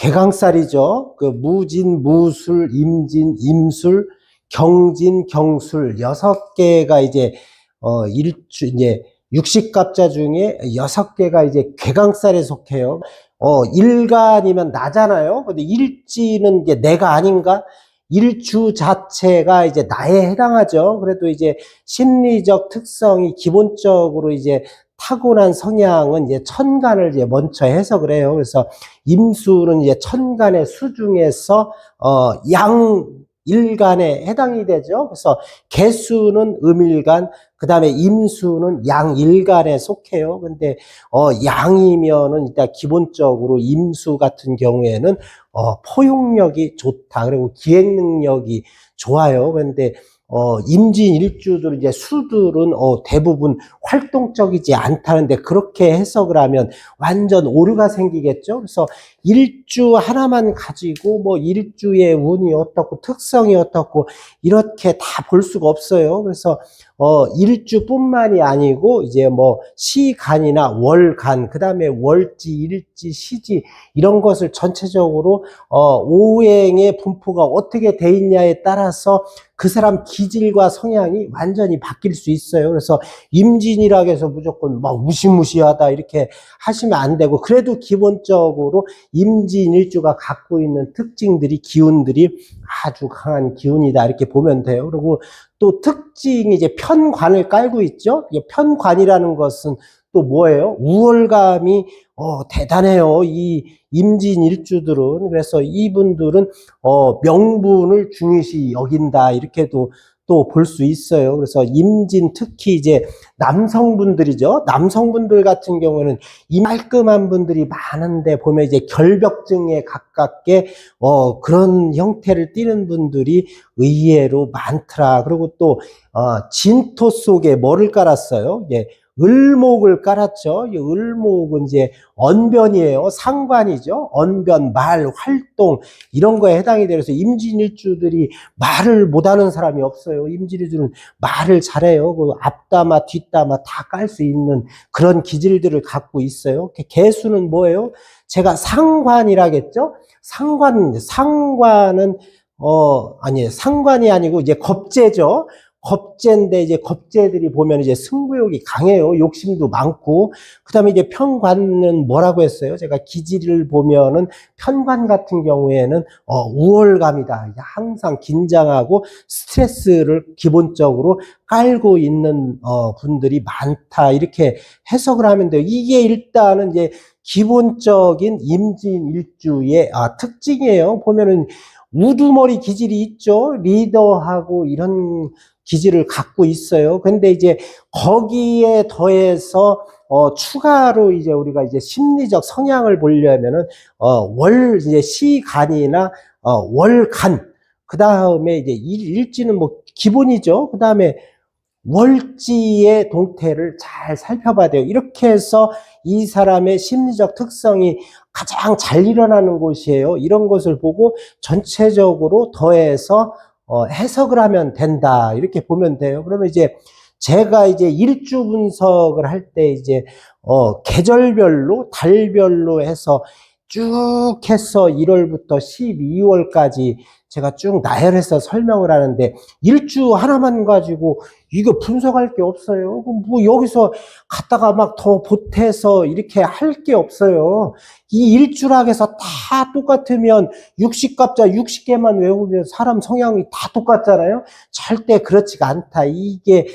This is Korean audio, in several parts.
개강살이죠. 그 무진, 무술, 임진, 임술, 경진, 경술 6개가 이제 이제 육식갑자 중에 6개가 이제 개강살에 속해요. 일간이면 나잖아요. 근데 일지는 이제 내가 아닌가? 일주 자체가 이제 나에 해당하죠. 그래도 이제 심리적 특성이 기본적으로 이제 타고난 성향은 이제 천간을 이제 먼저 해석을 해요. 그래서 임수는 이제 천간의 수 중에서 양 일간에 해당이 되죠. 그래서 개수는 음일간, 그 다음에 임수는 양일간에 속해요. 근데 양이면은 일단 기본적으로 임수 같은 경우에는 포용력이 좋다. 그리고 기획 능력이 좋아요. 근데 임진 일주들 이제 수들은 대부분 활동적이지 않다는데, 그렇게 해석을 하면 완전 오류가 생기겠죠. 그래서 일주 하나만 가지고 뭐 일주의 운이 어떻고 특성이 어떻고 이렇게 다 볼 수가 없어요. 그래서 일주뿐만이 아니고 이제 뭐 시간이나 월간, 그다음에 월지, 일지, 시지 이런 것을 전체적으로 오행의 분포가 어떻게 돼 있냐에 따라서 그 사람 기질과 성향이 완전히 바뀔 수 있어요. 그래서 임진이라고 해서 무조건 막 무시무시하다 이렇게 하시면 안 되고, 그래도 기본적으로 임진일주가 갖고 있는 특징들이, 기운들이 아주 강한 기운이다 이렇게 보면 돼요. 그리고 또 특징이 이제 편관을 깔고 있죠. 편관이라는 것은 또 뭐예요? 우월감이 대단해요. 이 임진일주들은. 그래서 이분들은 명분을 중요시 여긴다 이렇게도 또 볼 수 있어요. 그래서 임진, 특히 이제 남성분들이죠. 남성분들 같은 경우는 이 말끔한 분들이 많은데 보면 이제 결벽증에 가깝게 그런 형태를 띠는 분들이 의외로 많더라. 그리고 또 진토 속에 뭐를 깔았어요? 예, 을목을 깔았죠. 이 을목은 이제 언변이에요. 상관이죠. 언변, 말, 활동 이런 거에 해당이 돼서 임진일주들이 말을 못하는 사람이 없어요. 임진일주는 말을 잘해요. 그 앞담화, 뒷담화 다 깔 수 있는 그런 기질들을 갖고 있어요. 개수는 뭐예요? 제가 상관이라겠죠. 상관은 아니, 상관이 아니고 이제 겁재죠. 겁재인데 이제 겁재들이 보면 이제 승부욕이 강해요. 욕심도 많고. 그 다음에 이제 편관은 뭐라고 했어요? 제가 기질을 보면은 편관 같은 경우에는 우월감이다. 항상 긴장하고 스트레스를 기본적으로 깔고 있는 분들이 많다. 이렇게 해석을 하면 돼요. 이게 일단은 이제 기본적인 임진일주의 특징이에요. 보면은 우두머리 기질이 있죠. 리더하고 이런 기질을 갖고 있어요. 근데 이제 거기에 더해서 추가로 이제 우리가 이제 심리적 성향을 보려면은 이제 시간이나 월간, 그 다음에 이제 일지는 뭐 기본이죠. 그 다음에 월지의 동태를 잘 살펴봐야 돼요. 이렇게 해서 이 사람의 심리적 특성이 가장 잘 일어나는 곳이에요. 이런 것을 보고 전체적으로 더해서 해석을 하면 된다. 이렇게 보면 돼요. 그러면 이제 제가 이제 일주 분석을 할 때 이제 계절별로, 달별로 해서 쭉 해서 1월부터 12월까지 제가 쭉 나열해서 설명을 하는데, 일주 하나만 가지고 이거 분석할 게 없어요. 뭐 여기서 갖다가 막 더 보태서 이렇게 할 게 없어요. 이 일주락에서 다 똑같으면 60갑자 60개만 외우면 사람 성향이 다 똑같잖아요. 절대 그렇지가 않다. 이게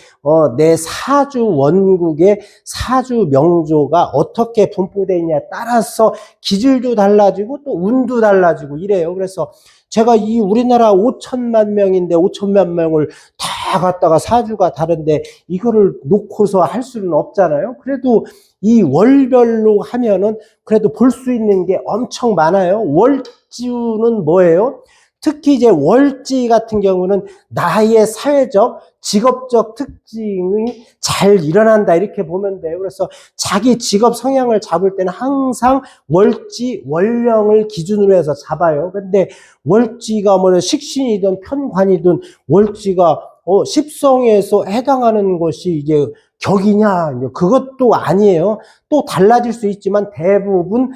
내 사주 원국의 사주 명조가 어떻게 분포되어 있냐에 따라서 기질도 달라지고 또 운도 달라지고 이래요. 그래서 제가 이 우리나라 5천만 명인데 5천만 명을 다 갖다가 사주가 다른데 이거를 놓고서 할 수는 없잖아요. 그래도 이 월별로 하면은 그래도 볼 수 있는 게 엄청 많아요. 월주는 뭐예요? 특히 이제 월지 같은 경우는 나의 사회적, 직업적 특징이 잘 일어난다 이렇게 보면 돼요. 그래서 자기 직업 성향을 잡을 때는 항상 월지, 월령을 기준으로 해서 잡아요. 근데 월지가 뭐 식신이든 편관이든 월지가 십성에서 해당하는 것이 이제 격이냐? 그것도 아니에요. 또 달라질 수 있지만 대부분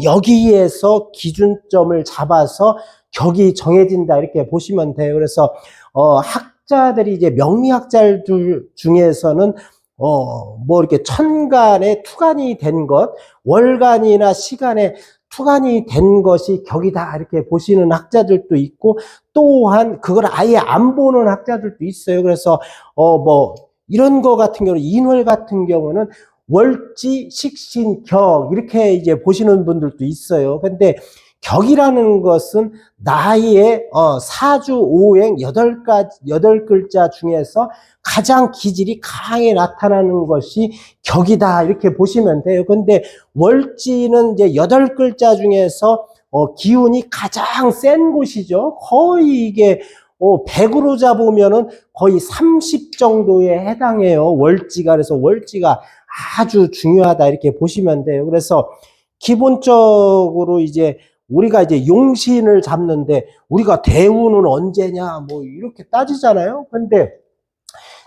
여기에서 기준점을 잡아서 격이 정해진다 이렇게 보시면 돼요. 그래서 학자들이 이제 명리학자들 중에서는 뭐 이렇게 천간에 투간이 된 것, 월간이나 시간에 투간이 된 것이 격이다 이렇게 보시는 학자들도 있고, 또한 그걸 아예 안 보는 학자들도 있어요. 그래서 뭐 이런 거 같은 경우는 인월 같은 경우는 월지, 식신, 격 이렇게 이제 보시는 분들도 있어요. 근데 격이라는 것은 나의 사주 오행 여덟 글자 중에서 가장 기질이 강하게 나타나는 것이 격이다 이렇게 보시면 돼요. 근데 월지는 이제 8글자 중에서 기운이 가장 센 곳이죠. 거의 이게 100으로 잡으면은 거의 30 정도에 해당해요. 월지가. 그래서 월지가 아주 중요하다 이렇게 보시면 돼요. 그래서 기본적으로 이제 우리가 이제 용신을 잡는데 우리가 대운은 언제냐 뭐 이렇게 따지잖아요. 근데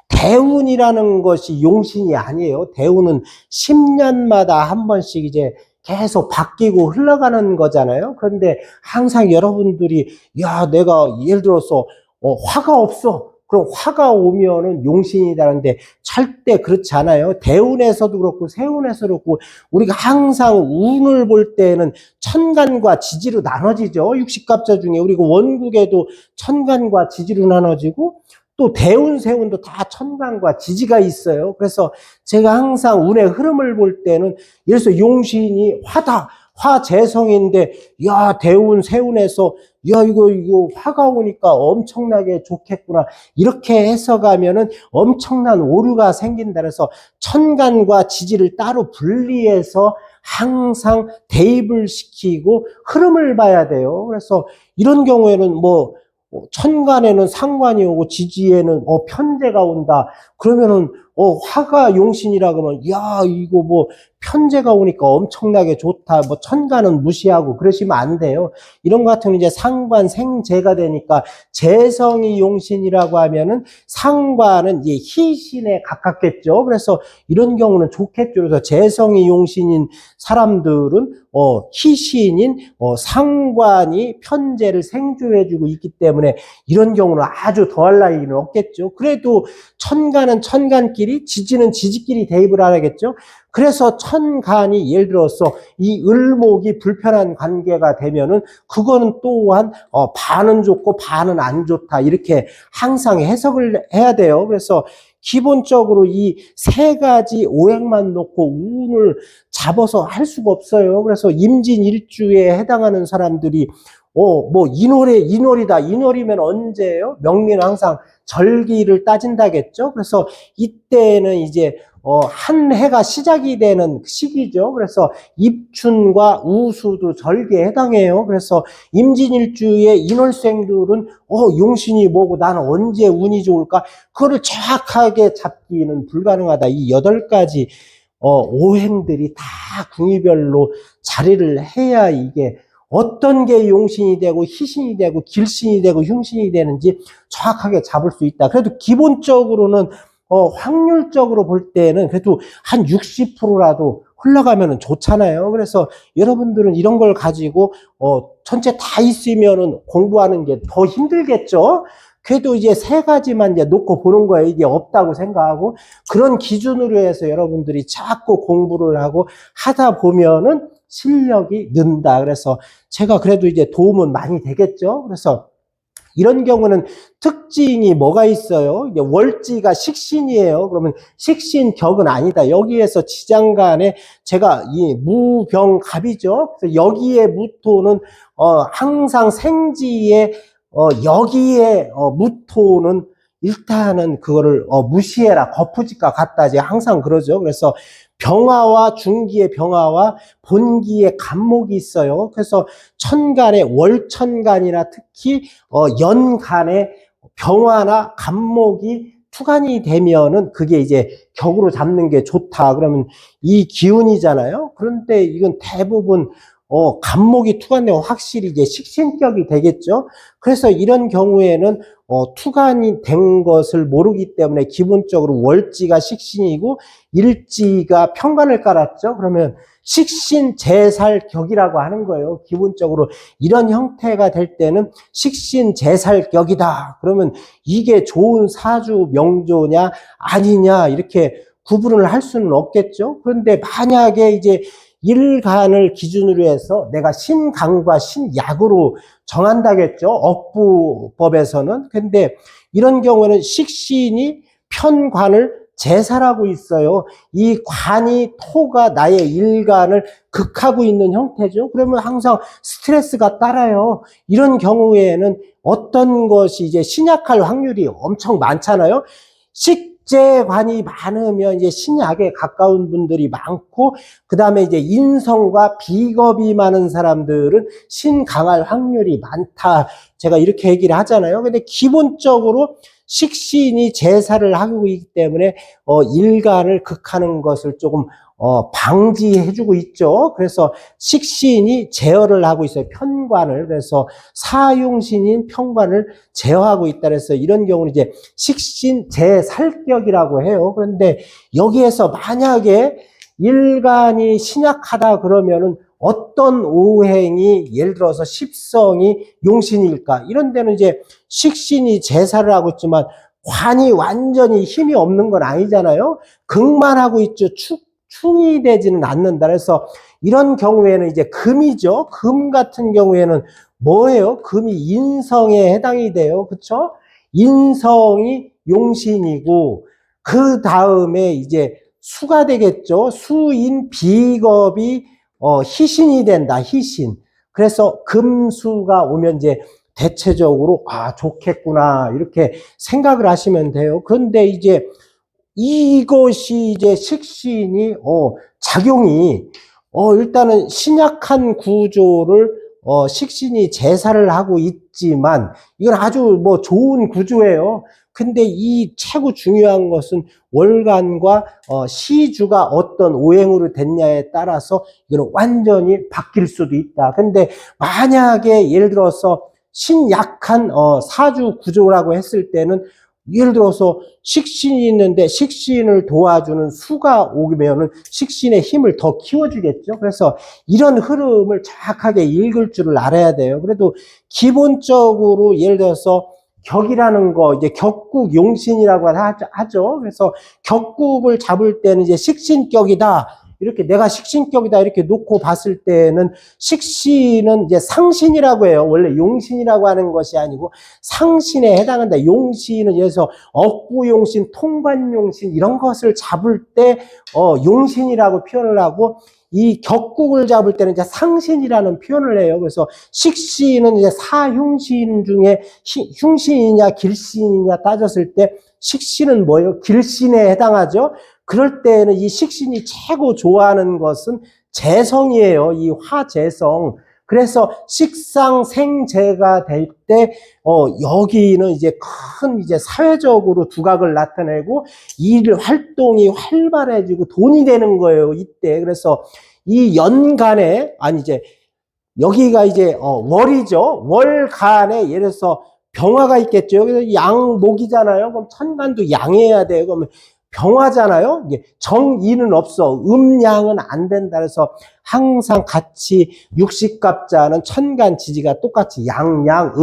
대운이라는 것이 용신이 아니에요. 대운은 10년마다 한 번씩 이제 계속 바뀌고 흘러가는 거잖아요. 그런데 항상 여러분들이 야 내가 예를 들어서 화가 없어. 그럼 화가 오면은 용신이라는데 절대 그렇지 않아요. 대운에서도 그렇고 세운에서도 그렇고 우리가 항상 운을 볼 때는 천간과 지지로 나눠지죠. 60갑자 중에 우리가 원국에도 천간과 지지로 나눠지고 또 대운, 세운도 다 천간과 지지가 있어요. 그래서 제가 항상 운의 흐름을 볼 때는 예를 들어서 용신이 화다. 화재성인데 야 대운 세운에서 야 이거 화가 오니까 엄청나게 좋겠구나 이렇게 해석하면은 엄청난 오류가 생긴다. 그래서 천간과 지지를 따로 분리해서 항상 대입을 시키고 흐름을 봐야 돼요. 그래서 이런 경우에는 뭐 천간에는 상관이 오고 지지에는 편재가 온다. 그러면은 화가 용신이라 그러면 야 이거 뭐 편재가 오니까 엄청나게 좋다. 뭐 천간은 무시하고 그러시면 안 돼요. 이런 것 같은 이제 상관 생재가 되니까 재성이 용신이라고 하면은 상관은 이제 희신에 가깝겠죠. 그래서 이런 경우는 좋겠죠. 그래서 재성이 용신인 사람들은 희신인 상관이 편재를 생주해주고 있기 때문에 이런 경우는 아주 더할 나위는 없겠죠. 그래도 천간은 천간끼리, 지지는 지지끼리 대입을 하겠죠. 그래서 천간이 예를 들어서 이 을목이 불편한 관계가 되면은 그거는 또한 반은 좋고 반은 안 좋다 이렇게 항상 해석을 해야 돼요. 그래서 기본적으로 이 세 가지 오행만 놓고 운을 잡아서 할 수가 없어요. 그래서 임진일주에 해당하는 사람들이 뭐 인월이다. 인월이면 언제예요? 명리는 항상 절기를 따진다겠죠. 그래서 이때는 이제 한 해가 시작이 되는 시기죠. 그래서 입춘과 우수도 절기에 해당해요. 그래서 임진일주의 인월생들은 용신이 뭐고 나는 언제 운이 좋을까? 그거를 정확하게 잡기는 불가능하다. 이 8가지 오행들이 다 궁위별로 자리를 해야 이게 어떤 게 용신이 되고 희신이 되고 길신이 되고 흉신이 되는지 정확하게 잡을 수 있다. 그래도 기본적으로는 확률적으로 볼 때는 그래도 한 60%라도 흘러가면은 좋잖아요. 그래서 여러분들은 이런 걸 가지고 전체 다 있으면은 공부하는 게 더 힘들겠죠. 그래도 이제 3가지만 이제 놓고 보는 거예요. 이게 없다고 생각하고 그런 기준으로 해서 여러분들이 자꾸 공부를 하고 하다 보면은 실력이 는다. 그래서 제가 그래도 이제 도움은 많이 되겠죠. 그래서 이런 경우는 특징이 뭐가 있어요? 이제 월지가 식신이에요. 그러면 식신 격은 아니다. 여기에서 지장간에 제가 이 무병갑이죠. 그래서 여기에 무토는 항상 생지에 여기에 무토는 일단은 그거를 무시해라. 거푸집과 같다지 항상 그러죠. 그래서 병화와 중기의 병화와 본기의 간목이 있어요. 그래서 천간에 월천간이나 특히 연간에 병화나 간목이 투간이 되면은 그게 이제 격으로 잡는 게 좋다. 그러면 이 기운이잖아요. 그런데 이건 대부분 간목이 투관되고 확실히 이제 식신격이 되겠죠. 그래서 이런 경우에는 투관이 된 것을 모르기 때문에 기본적으로 월지가 식신이고 일지가 편관을 깔았죠. 그러면 식신재살격이라고 하는 거예요. 기본적으로 이런 형태가 될 때는 식신재살격이다. 그러면 이게 좋은 사주 명조냐 아니냐 이렇게 구분을 할 수는 없겠죠. 그런데 만약에 이제 일간을 기준으로 해서 내가 신강과 신약으로 정한다겠죠. 억부법에서는. 근데 이런 경우에는 식신이 편관을 제살하고 있어요. 이 관이 토가 나의 일간을 극하고 있는 형태죠. 그러면 항상 스트레스가 따라요. 이런 경우에는 어떤 것이 이제 신약할 확률이 엄청 많잖아요. 식재관이 많으면 이제 신약에 가까운 분들이 많고, 그 다음에 이제 인성과 비겁이 많은 사람들은 신강할 확률이 많다. 제가 이렇게 얘기를 하잖아요. 근데 기본적으로 식신이 제사를 하고 있기 때문에 일간을 극하는 것을 조금 방지해주고 있죠. 그래서 식신이 제어를 하고 있어요. 편관을. 그래서 사용신인 편관을 제어하고 있다. 그래서 이런 경우는 이제 식신 제살격이라고 해요. 그런데 여기에서 만약에 일간이 신약하다 그러면은 어떤 오행이 예를 들어서 십성이 용신일까? 이런 데는 이제 식신이 제사를 하고 있지만 관이 완전히 힘이 없는 건 아니잖아요. 극만 하고 있죠. 충이 되지는 않는다. 그래서 이런 경우에는 이제 금이죠. 금 같은 경우에는 뭐예요? 금이 인성에 해당이 돼요. 그렇죠? 인성이 용신이고 그 다음에 이제 수가 되겠죠. 수인 비겁이 희신이 된다. 희신. 그래서 금수가 오면 이제 대체적으로 좋겠구나 이렇게 생각을 하시면 돼요. 그런데 이제 이것이 이제 식신이 작용이 일단은 신약한 구조를 식신이 제사를 하고 있지만 이건 아주 뭐 좋은 구조예요. 근데 이 최고 중요한 것은 월간과 시주가 어떤 오행으로 됐냐에 따라서 이거는 완전히 바뀔 수도 있다. 근데 만약에 예를 들어서 신약한 사주 구조라고 했을 때는 예를 들어서 식신이 있는데 식신을 도와주는 수가 오면은 식신의 힘을 더 키워주겠죠. 그래서 이런 흐름을 정확하게 읽을 줄을 알아야 돼요. 그래도 기본적으로 예를 들어서 격이라는 거, 이제 격국 용신이라고 하죠. 그래서 격국을 잡을 때는 이제 식신격이다. 이렇게 내가 식신격이다 이렇게 놓고 봤을 때는 식신은 이제 상신이라고 해요. 원래 용신이라고 하는 것이 아니고 상신에 해당한다. 용신은 예를 들어서 억부용신, 통관용신 이런 것을 잡을 때 용신이라고 표현을 하고 이 격국을 잡을 때는 이제 상신이라는 표현을 해요. 그래서 식신은 이제 사흉신 중에 흉신이냐 길신이냐 따졌을 때 식신은 뭐예요? 길신에 해당하죠. 그럴 때는 이 식신이 최고 좋아하는 것은 재성이에요. 이 화재성. 그래서 식상생재가 될 때, 여기는 이제 큰 이제 사회적으로 두각을 나타내고 일 활동이 활발해지고 돈이 되는 거예요. 이때. 그래서 이 연간에, 이제 여기가 이제, 월이죠. 월간에 예를 들어서 병화가 있겠죠. 여기서 양목이잖아요. 그럼 천간도 양해야 돼요. 그러면 병화잖아요. 이게 정인은 없어. 음양은 안 된다. 그래서 항상 같이 육식갑자는 천간 지지가 똑같이 양양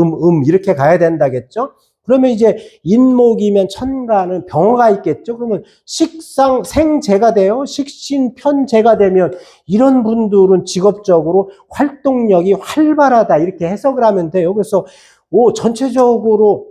이렇게 가야 된다겠죠. 그러면 이제 인목이면 천간은 병화가 있겠죠. 그러면 식상 생재가 돼요. 식신편재가 되면 이런 분들은 직업적으로 활동력이 활발하다 이렇게 해석을 하면 돼요. 그래서 전체적으로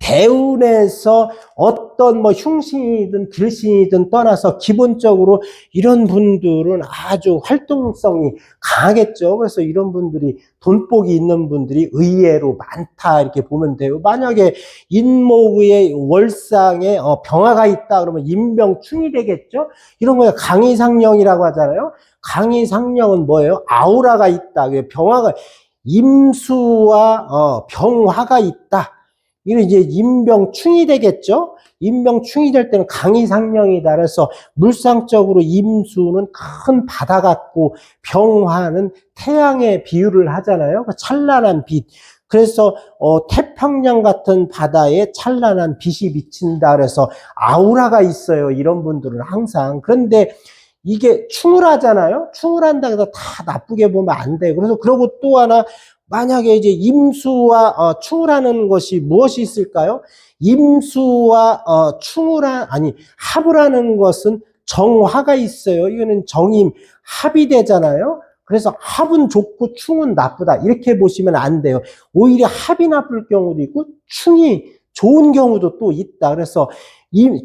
대운에서 어떤 뭐 흉신이든 길신이든 떠나서 기본적으로 이런 분들은 아주 활동성이 강하겠죠. 그래서 이런 분들이 돈복이 있는 분들이 의외로 많다 이렇게 보면 돼요. 만약에 인목의 월상에 병화가 있다 그러면 인병충이 되겠죠. 이런 거에 강의상령이라고 하잖아요. 강의상령은 뭐예요? 아우라가 있다. 병화가 임수와 병화가 있다. 이건 이제 인병충이 되겠죠. 임명충이 될 때는 강이상령이다. 그래서 물상적으로 임수는 큰 바다 같고 병화는 태양에 비유를 하잖아요. 그 찬란한 빛. 그래서 태평양 같은 바다에 찬란한 빛이 비친다. 그래서 아우라가 있어요. 이런 분들은 항상. 그런데 이게 충을하잖아요. 충을한다 해서 다 나쁘게 보면 안 돼요. 그래서 그러고 또 하나 만약에 이제 임수와 충을하는 것이 무엇이 있을까요? 임수와 합을 하는 것은 정화가 있어요. 이거는 정임 합이 되잖아요. 그래서 합은 좋고 충은 나쁘다. 이렇게 보시면 안 돼요. 오히려 합이 나쁠 경우도 있고 충이 좋은 경우도 또 있다. 그래서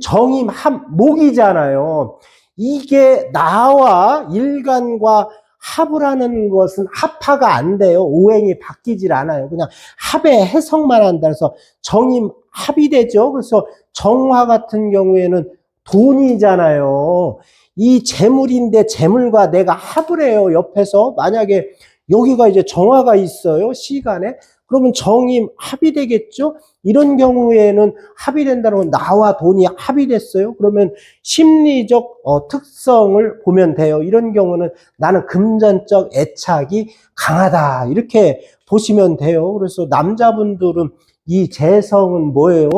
정임 합 목이잖아요. 이게 나와 일간과 합을 하는 것은 합화가 안 돼요. 오행이 바뀌질 않아요. 그냥 합의 해석만 한다. 그래서 정임 합이 되죠. 그래서 정화 같은 경우에는 돈이잖아요. 이 재물인데 재물과 내가 합을 해요. 옆에서 만약에 여기가 이제 정화가 있어요. 시간에. 그러면 정임 합이 되겠죠. 이런 경우에는 합이 된다는 건 나와 돈이 합이 됐어요. 그러면 심리적 특성을 보면 돼요. 이런 경우는 나는 금전적 애착이 강하다. 이렇게 보시면 돼요. 그래서 남자분들은 이 재성은 뭐예요?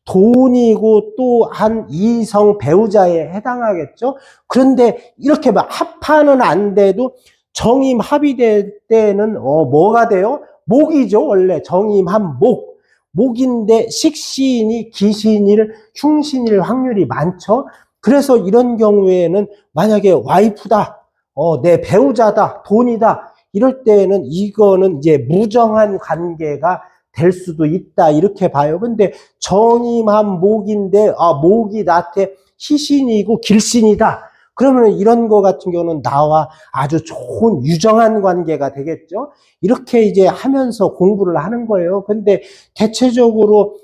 돈이고 또 한 이성 배우자에 해당하겠죠. 그런데 이렇게 막 합하는 안 돼도 정임 합이 될 때는 뭐가 돼요? 목이죠. 원래 정임한 목. 목인데 식신이 기신일, 흉신일 확률이 많죠. 그래서 이런 경우에는 만약에 와이프다, 내 배우자다, 돈이다, 이럴 때는 이거는 이제 무정한 관계가 될 수도 있다. 이렇게 봐요. 근데 정임한 목인데, 목이 나한테 희신이고 길신이다. 그러면 이런 거 같은 경우는 나와 아주 좋은 유정한 관계가 되겠죠. 이렇게 이제 하면서 공부를 하는 거예요. 근데 대체적으로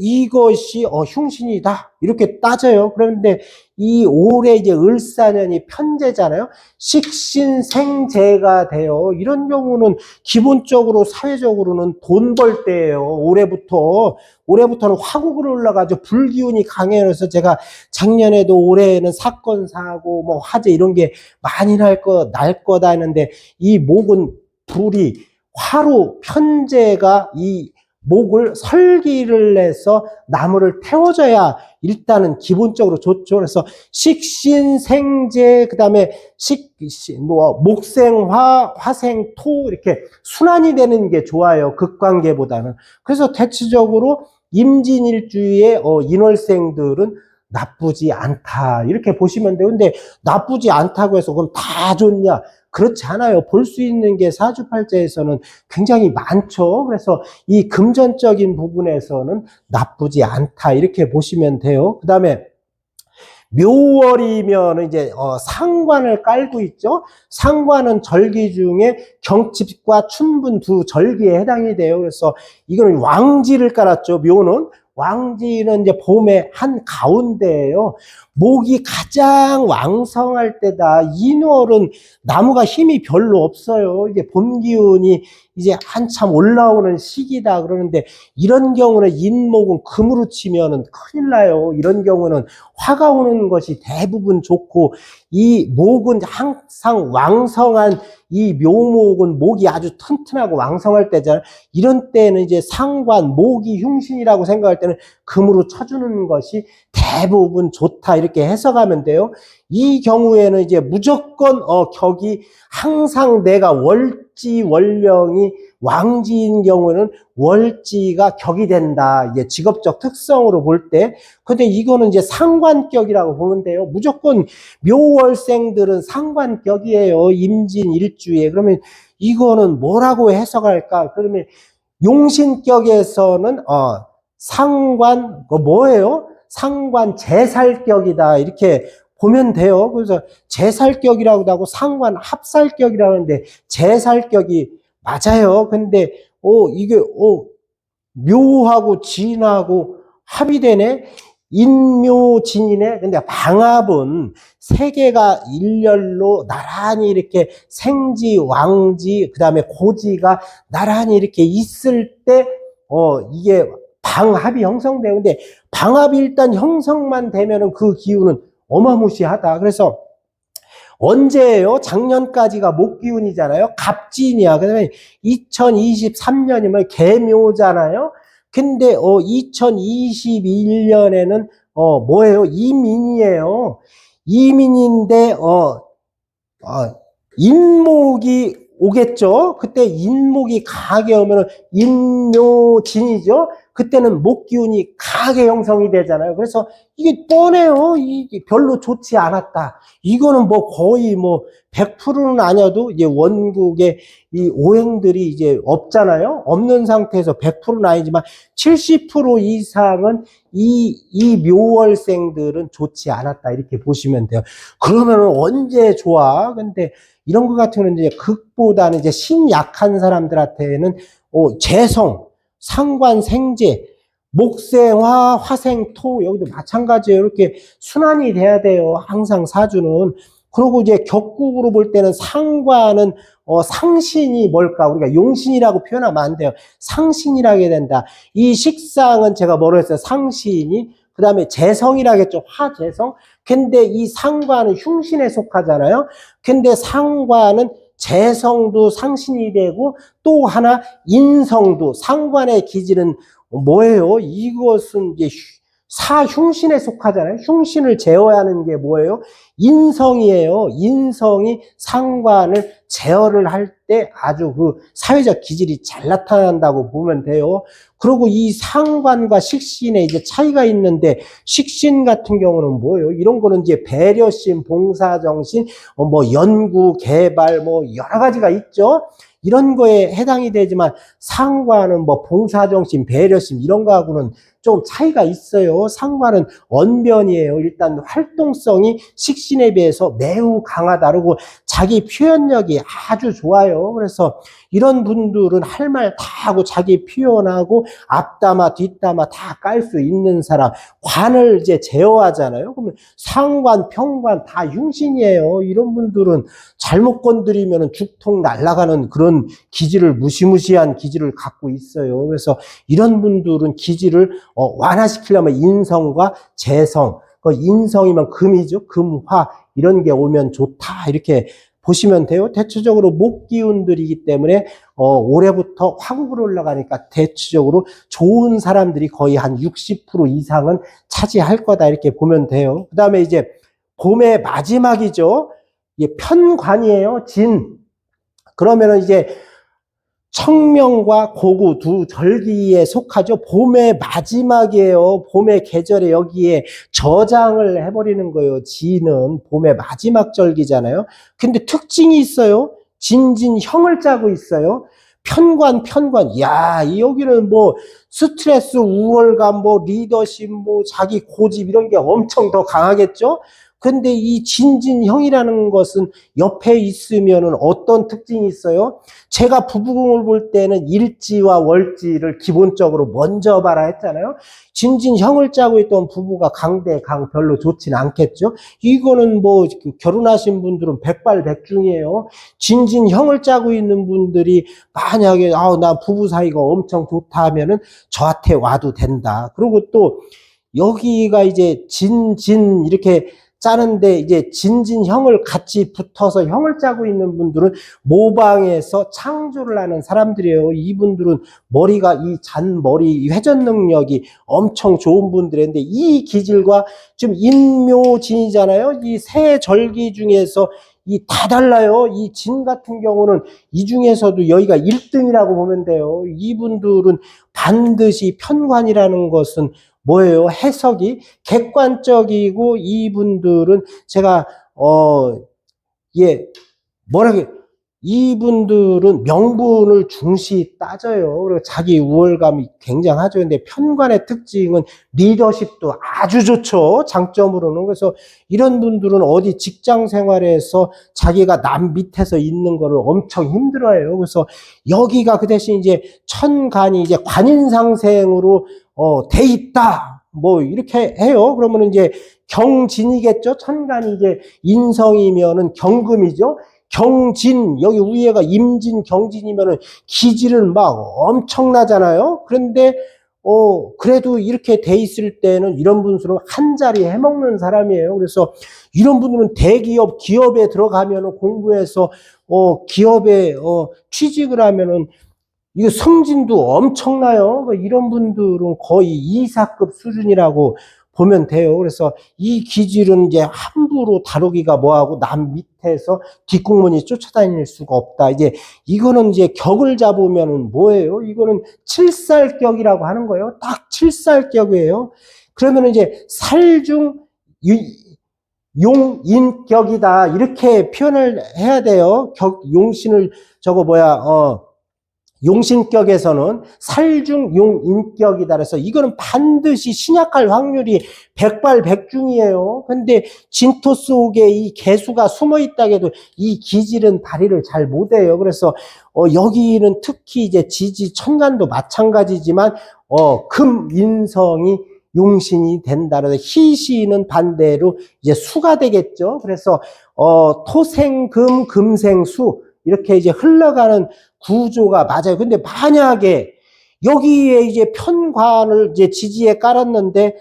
이것이 흉신이다 이렇게 따져요. 그런데 이 올해 이제 을사년이 편제잖아요. 식신생재가 돼요. 이런 경우는 기본적으로 사회적으로는 돈 벌 때예요. 올해부터는 화국으로 올라가죠. 불기운이 강해서 제가 작년에도 올해에는 사건 사고 뭐 화재 이런 게 많이 날 거다 했는데 이 목은 불이 화로 편제가 이 목을 설기를 내서 나무를 태워줘야 일단은 기본적으로 좋죠. 그래서 식신생재 그다음에 목생화, 화생토 이렇게 순환이 되는 게 좋아요. 극관계보다는. 그래서 대체적으로 임진일주의 인월생들은 나쁘지 않다 이렇게 보시면 돼요. 근데 나쁘지 않다고 해서 그럼 다 좋냐? 그렇지 않아요. 볼 수 있는 게 사주팔자에서는 굉장히 많죠. 그래서 이 금전적인 부분에서는 나쁘지 않다 이렇게 보시면 돼요. 그 다음에 묘월이면 이제 상관을 깔고 있죠. 상관은 절기 중에 경칩과 춘분 두 절기에 해당이 돼요. 그래서 이거는 왕지를 깔았죠. 묘는 왕지는 이제 봄의 한 가운데예요. 목이 가장 왕성할 때다. 인월은 나무가 힘이 별로 없어요. 이제 봄 기운이 이제 한참 올라오는 시기다 그러는데 이런 경우는 인목은 금으로 치면은 큰일 나요. 이런 경우는 화가 오는 것이 대부분 좋고 이 목은 항상 왕성한 이 묘목은 목이 아주 튼튼하고 왕성할 때잖아요. 이런 때는 이제 상관, 목이 흉신이라고 생각할 때는 금으로 쳐주는 것이 대부분 좋다 이렇게 해석하면 돼요. 이 경우에는 이제 무조건 격이 항상 내가 월지 월령이 왕지인 경우에는 월지가 격이 된다. 이제 직업적 특성으로 볼 때. 근데 이거는 이제 상관격이라고 보면 돼요. 무조건 묘월생들은 상관격이에요. 임진 일주에. 그러면 이거는 뭐라고 해석할까? 그러면 용신격에서는 상관 뭐예요? 상관 제살격이다 이렇게 보면 돼요. 그래서 제살격이라고도 하고 상관 합살격이라고 하는데 제살격이 맞아요. 근데 이게 묘하고 진하고 합이 되네. 인묘진이네. 근데 방합은 세 개가 일렬로 나란히 이렇게 생지, 왕지, 그 다음에 고지가 나란히 이렇게 있을 때 이게 방합이 형성돼요. 근데 방합이 일단 형성만 되면은 그 기운은 어마무시하다. 그래서 언제예요? 작년까지가 목기운이잖아요. 갑진이야. 그다음에 2023년이면 개묘잖아요. 근데 2021년에는 뭐예요? 이민이에요. 이민인데 인목이 오겠죠. 그때 인목이 강하게 오면 인묘진이죠. 그때는 목기운이 강하게 형성이 되잖아요. 그래서 이게 뻔해요. 이게 별로 좋지 않았다. 이거는 뭐 거의 뭐 100%는 아니어도 이제 원국에 이 오행들이 이제 없잖아요. 없는 상태에서 100%는 아니지만 70% 이상은 이 묘월생들은 좋지 않았다. 이렇게 보시면 돼요. 그러면 언제 좋아? 근데 이런 것 같은 경우는 이제 극보다는 이제 신약한 사람들한테는 재성, 상관, 생재, 목생화, 화생토 여기도 마찬가지예요. 이렇게 순환이 돼야 돼요. 항상 사주는. 그리고 이제 격국으로 볼 때는 상관은 상신이 뭘까? 우리가 용신이라고 표현하면 안 돼요. 상신이라고 해야 된다. 이 식상은 제가 뭐로 했어요? 상신이. 그 다음에 재성이라겠죠. 화재성. 근데 이 상관은 흉신에 속하잖아요. 근데 상관은 재성도 상신이 되고 또 하나 인성도 상관의 기질은 뭐예요? 이것은 이제 사흉신에 속하잖아요. 흉신을 제어야 하는 게 뭐예요? 인성이에요. 인성이 상관을 제어를 할 때 아주 그 사회적 기질이 잘 나타난다고 보면 돼요. 그리고 이 상관과 식신에 이제 차이가 있는데 식신 같은 경우는 뭐예요? 이런 거는 이제 배려심, 봉사정신, 뭐 연구, 개발, 뭐 여러 가지가 있죠. 이런 거에 해당이 되지만 상관은 뭐 봉사정신, 배려심 이런 거하고는 좀 차이가 있어요. 상관은 언변이에요. 일단 활동성이 식신에 비해서 매우 강하다. 그리고 자기 표현력이 아주 좋아요. 그래서 이런 분들은 할 말 다 하고 자기 표현하고 앞담화 뒷담화 다 깔 수 있는 사람. 관을 이제 제어하잖아요. 그러면 상관, 평관 다 흉신이에요. 이런 분들은 잘못 건드리면 죽통 날아가는 그런 기질을 무시무시한 기질을 갖고 있어요. 그래서 이런 분들은 기질을 완화시키려면 인성과 재성, 그 인성이면 금이죠. 금, 화 이런 게 오면 좋다 이렇게 보시면 돼요. 대체적으로 목기운들이기 때문에 올해부터 화국으로 올라가니까 대체적으로 좋은 사람들이 거의 한 60% 이상은 차지할 거다 이렇게 보면 돼요. 그 다음에 이제 봄의 마지막이죠. 이게 편관이에요. 진. 그러면은 이제 청명과 고구 두 절기에 속하죠. 봄의 마지막이에요. 봄의 계절에 여기에 저장을 해버리는 거예요. 지는 봄의 마지막 절기잖아요. 근데 특징이 있어요. 진진형을 짜고 있어요. 편관. 야, 여기는 뭐 스트레스, 우월감, 뭐 리더십, 뭐 자기 고집 이런 게 엄청 더 강하겠죠. 근데 이 진진형이라는 것은 옆에 있으면은 어떤 특징이 있어요? 제가 부부궁을 볼 때는 일지와 월지를 기본적으로 먼저 봐라 했잖아요. 진진형을 짜고 있던 부부가 강대강 별로 좋진 않겠죠. 이거는 뭐 결혼하신 분들은 백발백중이에요. 진진형을 짜고 있는 분들이 만약에 나 부부 사이가 엄청 좋다 하면은 저한테 와도 된다. 그리고 또 여기가 이제 진진 이렇게 짜는데 이제 진진형을 같이 붙어서 형을 짜고 있는 분들은 모방에서 창조를 하는 사람들이에요. 이분들은 머리가 이 잔머리 회전 능력이 엄청 좋은 분들인데 이 기질과 좀 인묘진이잖아요. 이 세 절기 중에서 이 다 달라요. 이 진 같은 경우는 이 중에서도 여기가 1등이라고 보면 돼요. 이분들은 반드시 편관이라는 것은 뭐예요? 해석이 객관적이고 이분들은 제가 이분들은 명분을 중시 따져요. 그리고 자기 우월감이 굉장하죠. 근데 편관의 특징은 리더십도 아주 좋죠. 장점으로는. 그래서 이런 분들은 어디 직장 생활에서 자기가 남 밑에서 있는 거를 엄청 힘들어해요. 그래서 여기가 그 대신 이제 천간이 이제 관인상생으로 돼 있다. 뭐 이렇게 해요. 그러면 이제 경진이겠죠. 천간이 이제 인성이면은 경금이죠. 경진, 여기 위에가 임진, 경진이면은 기질은 막 엄청나잖아요. 그런데 그래도 이렇게 돼 있을 때는 이런 분들은 한 자리 해먹는 사람이에요. 그래서 이런 분들은 대기업, 기업에 들어가면은 공부해서, 기업에, 취직을 하면은 이거 승진도 엄청나요. 이런 분들은 거의 이사급 수준이라고 보면 돼요. 그래서 이 기질은 이제 함부로 다루기가 뭐하고 남 밑에서 뒷공문이 쫓아다닐 수가 없다. 이제 이거는 이제 격을 잡으면은 뭐예요? 이거는 칠살격이라고 하는 거예요. 딱 칠살격이에요. 그러면 이제 살중 용인격이다. 이렇게 표현을 해야 돼요. 용신을 용신격에서는 살중용인격이다. 그래서 이거는 반드시 신약할 확률이 백발백중이에요. 근데 진토 속에 이 개수가 숨어 있다고 해도 이 기질은 발휘를 잘 못해요. 그래서 여기는 특히 이제 지지 천간도 마찬가지지만 금인성이 용신이 된다. 그래서 희신은 반대로 이제 수가 되겠죠. 그래서 토생금 금생수 이렇게 이제 흘러가는 구조가 맞아요. 근데 만약에 여기에 이제 편관을 이제 지지에 깔았는데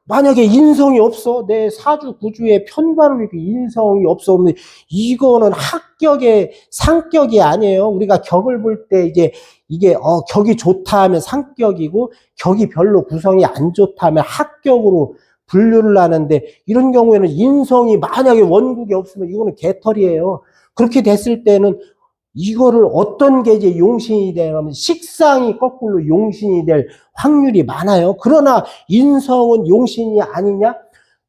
만약에 인성이 없어, 내 사주 구주에 편관을 이렇게 인성이 없어, 이거는 합격의 상격이 아니에요. 우리가 격을 볼 때 이제 이게 격이 좋다 하면 상격이고 격이 별로 구성이 안 좋다 하면 합격으로 분류를 하는데, 이런 경우에는 인성이 만약에 원국이 없으면 이거는 개털이에요. 그렇게 됐을 때는 이거를 어떤 게 이제 용신이 되냐면 식상이 거꾸로 용신이 될 확률이 많아요. 그러나 인성은 용신이 아니냐?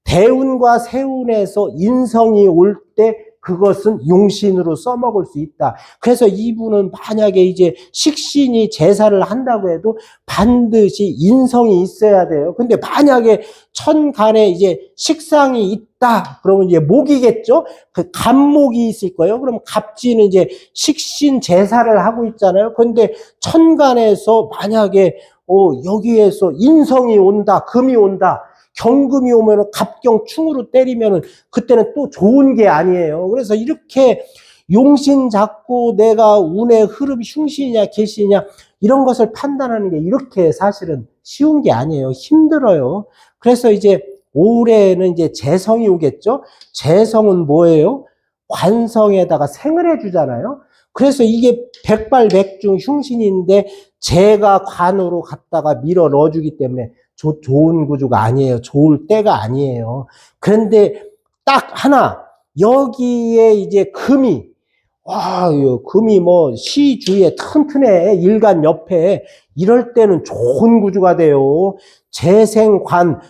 대운과 세운에서 인성이 올 때 그것은 용신으로 써먹을 수 있다. 그래서 이분은 만약에 이제 식신이 제사를 한다고 해도 반드시 인성이 있어야 돼요. 근데 만약에 천간에 이제 식상이 있다. 그러면 이제 목이겠죠? 그 갑목이 있을 거예요. 그럼 갑지는 이제 식신 제사를 하고 있잖아요. 근데 천간에서 만약에 여기에서 인성이 온다, 금이 온다. 경금이 오면은 갑경충으로 때리면은 그때는 또 좋은 게 아니에요. 그래서 이렇게 용신 잡고 내가 운의 흐름이 흉신이냐 개신이냐 이런 것을 판단하는 게 이렇게 사실은 쉬운 게 아니에요. 힘들어요. 그래서 이제 올해는 이제 재성이 오겠죠. 재성은 뭐예요? 관성에다가 생을 해주잖아요. 그래서 이게 백발백중 흉신인데 재가 관으로 갔다가 밀어 넣어주기 때문에 좋은 구조가 아니에요. 좋을 때가 아니에요. 그런데 딱 하나, 여기에 이제 금이, 금이 뭐 시주에 튼튼해. 일간 옆에. 이럴 때는 좋은 구조가 돼요. 재생관,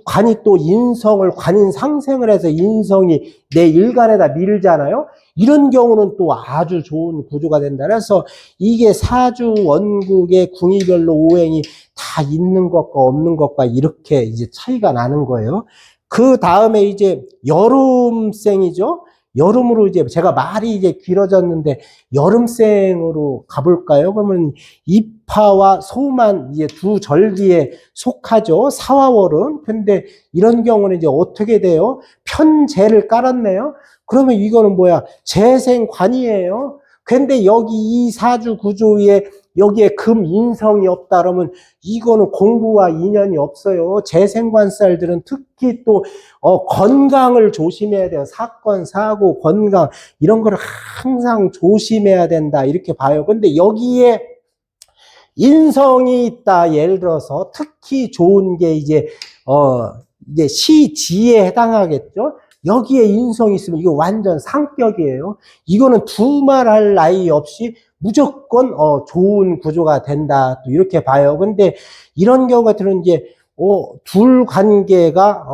관이 또 인성을 관인 상생을 해서 인성이 내 일간에다 밀잖아요. 이런 경우는 또 아주 좋은 구조가 된다. 그래서 이게 사주 원국의 궁위별로 오행이 다 있는 것과 없는 것과 이렇게 이제 차이가 나는 거예요. 그 다음에 이제 여름생이죠. 여름으로 이제 제가 말이 이제 길어졌는데 여름생으로 가볼까요? 그러면 입하와 소만 이제 두 절기에 속하죠. 사화월은. 근데 이런 경우는 이제 어떻게 돼요? 편재를 깔았네요. 그러면 이거는 뭐야? 재생관이에요. 근데 여기 이 사주 구조에 여기에 금인성이 없다 그러면 이거는 공부와 인연이 없어요. 재생관살들은 특히 또 건강을 조심해야 돼요. 사건, 사고, 건강 이런 걸 항상 조심해야 된다 이렇게 봐요. 근데 여기에 인성이 있다. 예를 들어서 특히 좋은 게 이제 시지에 해당하겠죠. 여기에 인성이 있으면 이거 완전 상격이에요. 이거는 두말할 나위 없이 무조건 좋은 구조가 된다. 또 이렇게 봐요. 근데 이런 경우 같은 이제 둘 관계가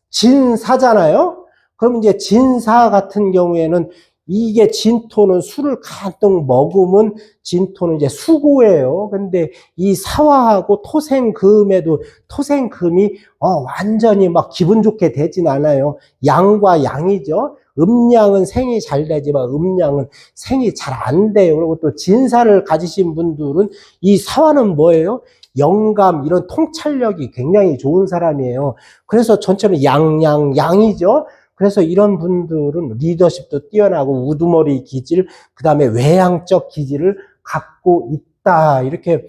진사잖아요. 그럼 이제 진사 같은 경우에는 이게 진토는 술을 가득 먹으면 진토는 이제 수고예요. 근데 이 사화하고 토생금에도 토생금이 완전히 막 기분 좋게 되진 않아요. 양과 양이죠. 음양은 생이 잘 되지만 음양은 생이 잘 안 돼요. 그리고 또 진사를 가지신 분들은 이 사화는 뭐예요? 영감 이런 통찰력이 굉장히 좋은 사람이에요. 그래서 전체는 양이죠. 그래서 이런 분들은 리더십도 뛰어나고 우두머리 기질, 그 다음에 외향적 기질을 갖고 있다. 이렇게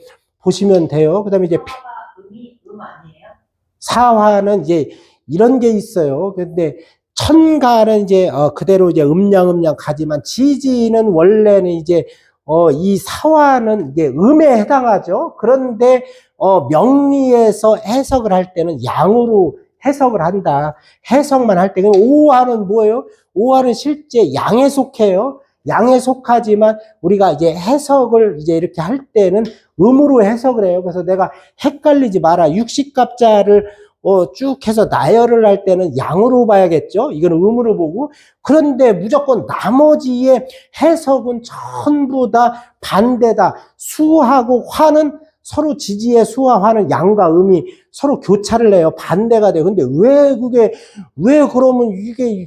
보시면 돼요. 그 다음에 이제 사화가 아니에요? 사화는 이제 이런 게 있어요. 근데 천가는 이제 그대로 이제 음양 가지만 지지는 원래는 이제 이 사화는 이제 음에 해당하죠. 그런데 명리에서 해석을 할 때는 양으로 해석을 한다. 해석만 할 때는 오화는 뭐예요? 오화는 실제 양에 속해요. 양에 속하지만 우리가 이제 해석을 이제 이렇게 할 때는 음으로 해석을 해요. 그래서 내가 헷갈리지 마라. 육식갑자를 쭉 해서 나열을 할 때는 양으로 봐야겠죠. 이거는 음으로 보고. 그런데 무조건 나머지의 해석은 전부 다 반대다. 수하고 화는 서로 지지의 수와 화는 양과 음이 서로 교차를 해요. 반대가 돼요. 근데 왜 그러면 이게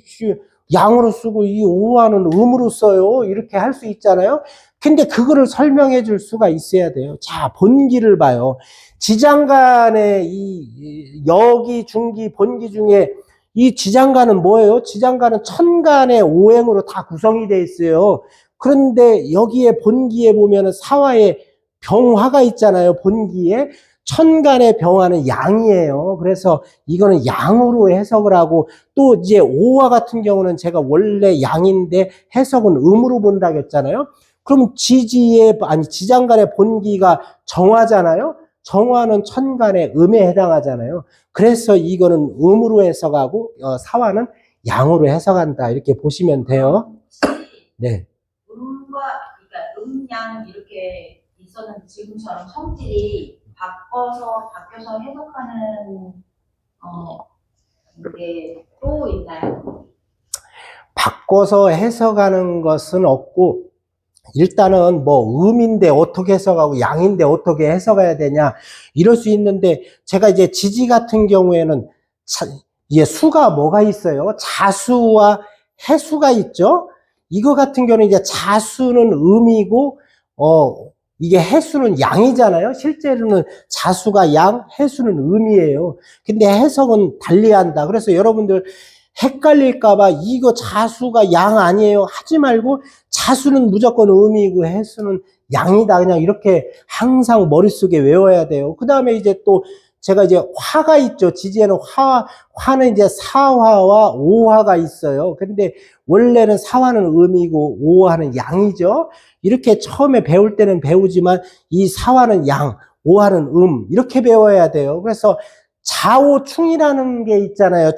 양으로 쓰고 이 오화는 음으로 써요? 이렇게 할 수 있잖아요. 근데 그거를 설명해 줄 수가 있어야 돼요. 자, 본기를 봐요. 지장간의 이 여기, 중기, 본기 중에 이 지장간은 뭐예요? 지장간은 천간의 오행으로 다 구성이 되어 있어요. 그런데 여기에 본기에 보면은 사화에 병화가 있잖아요. 본기에. 천간의 병화는 양이에요. 그래서 이거는 양으로 해석을 하고 또 이제 오화 같은 경우는 제가 원래 양인데 해석은 음으로 본다고 했잖아요. 그럼 지장간의 본기가 정화잖아요. 정화는 천간의 음에 해당하잖아요. 그래서 이거는 음으로 해석하고 사화는 양으로 해석한다. 이렇게 보시면 돼요. 네. 그러니까 음양 이렇게 있었는데 지금처럼 성질이 바뀌어서 해석하는 게 또 있나요? 바꿔서 해석하는 것은 없고 일단은 뭐 음인데 어떻게 해석하고 양인데 어떻게 해석해야 되냐 이럴 수 있는데 제가 이제 지지 같은 경우에는 이제 수가 뭐가 있어요? 자수와 해수가 있죠. 이거 같은 경우는 이제 자수는 음이고 이게 해수는 양이잖아요. 실제로는 자수가 양, 해수는 음이에요. 근데 해석은 달리한다. 그래서 여러분들 헷갈릴까봐 이거 자수가 양 아니에요 하지 말고 자수는 무조건 음이고 해수는 양이다. 그냥 이렇게 항상 머릿속에 외워야 돼요. 그 다음에 이제 또 제가 이제 화가 있죠. 지지에는 화는 이제 사화와 오화가 있어요. 근데 원래는 사화는 음이고 오화는 양이죠. 이렇게 처음에 배울 때는 배우지만 이 사화는 양, 오화는 이렇게 배워야 돼요. 그래서 좌오충이라는 게 있잖아요.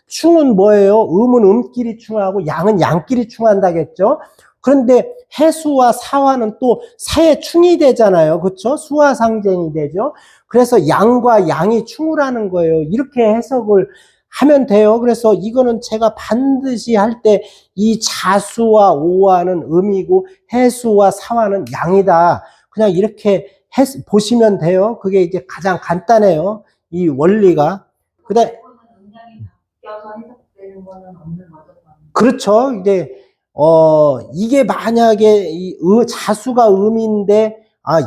충은 뭐예요? 음은 음끼리 충하고 양은 양끼리 충한다겠죠. 그런데 해수와 사화는 또 사의 충이 되잖아요. 그렇죠? 수화 상쟁이 되죠. 그래서 양과 양이 충을 하는 거예요. 이렇게 해석을 하면 돼요. 그래서 이거는 제가 반드시 할 때 이 자수와 오화는 음이고 해수와 사화는 양이다. 그냥 이렇게 보시면 돼요. 그게 이제 가장 간단해요. 이 원리가. 그다음 음양이 바뀌어서 해석되는 거는 없는 거죠? 그렇죠. 이게 만약에 자수가 음인데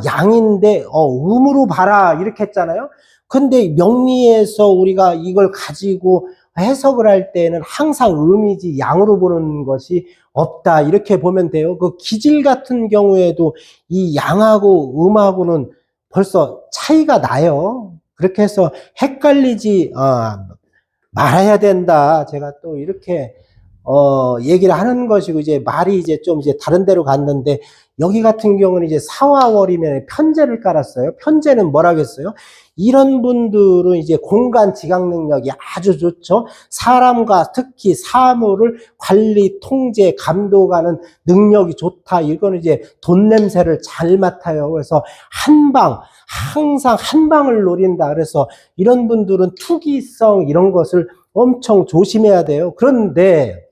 양인데 음으로 봐라 이렇게 했잖아요. 근데 명리에서 우리가 이걸 가지고 해석을 할 때는 항상 음이지 양으로 보는 것이 없다 이렇게 보면 돼요. 그 기질 같은 경우에도 이 양하고 음하고는 벌써 차이가 나요. 그렇게 해서 헷갈리지 말아야 된다. 제가 또 이렇게 얘기를 하는 것이고, 이제 말이 이제 좀 이제 다른 데로 갔는데, 여기 같은 경우는 이제 사화월이면 편제를 깔았어요. 편제는 뭐라겠어요? 이런 분들은 이제 공간 지각 능력이 아주 좋죠. 사람과 특히 사물을 관리, 통제, 감독하는 능력이 좋다. 이거는 이제 돈 냄새를 잘 맡아요. 그래서 항상 한 방을 노린다. 그래서 이런 분들은 투기성 이런 것을 엄청 조심해야 돼요. 그런데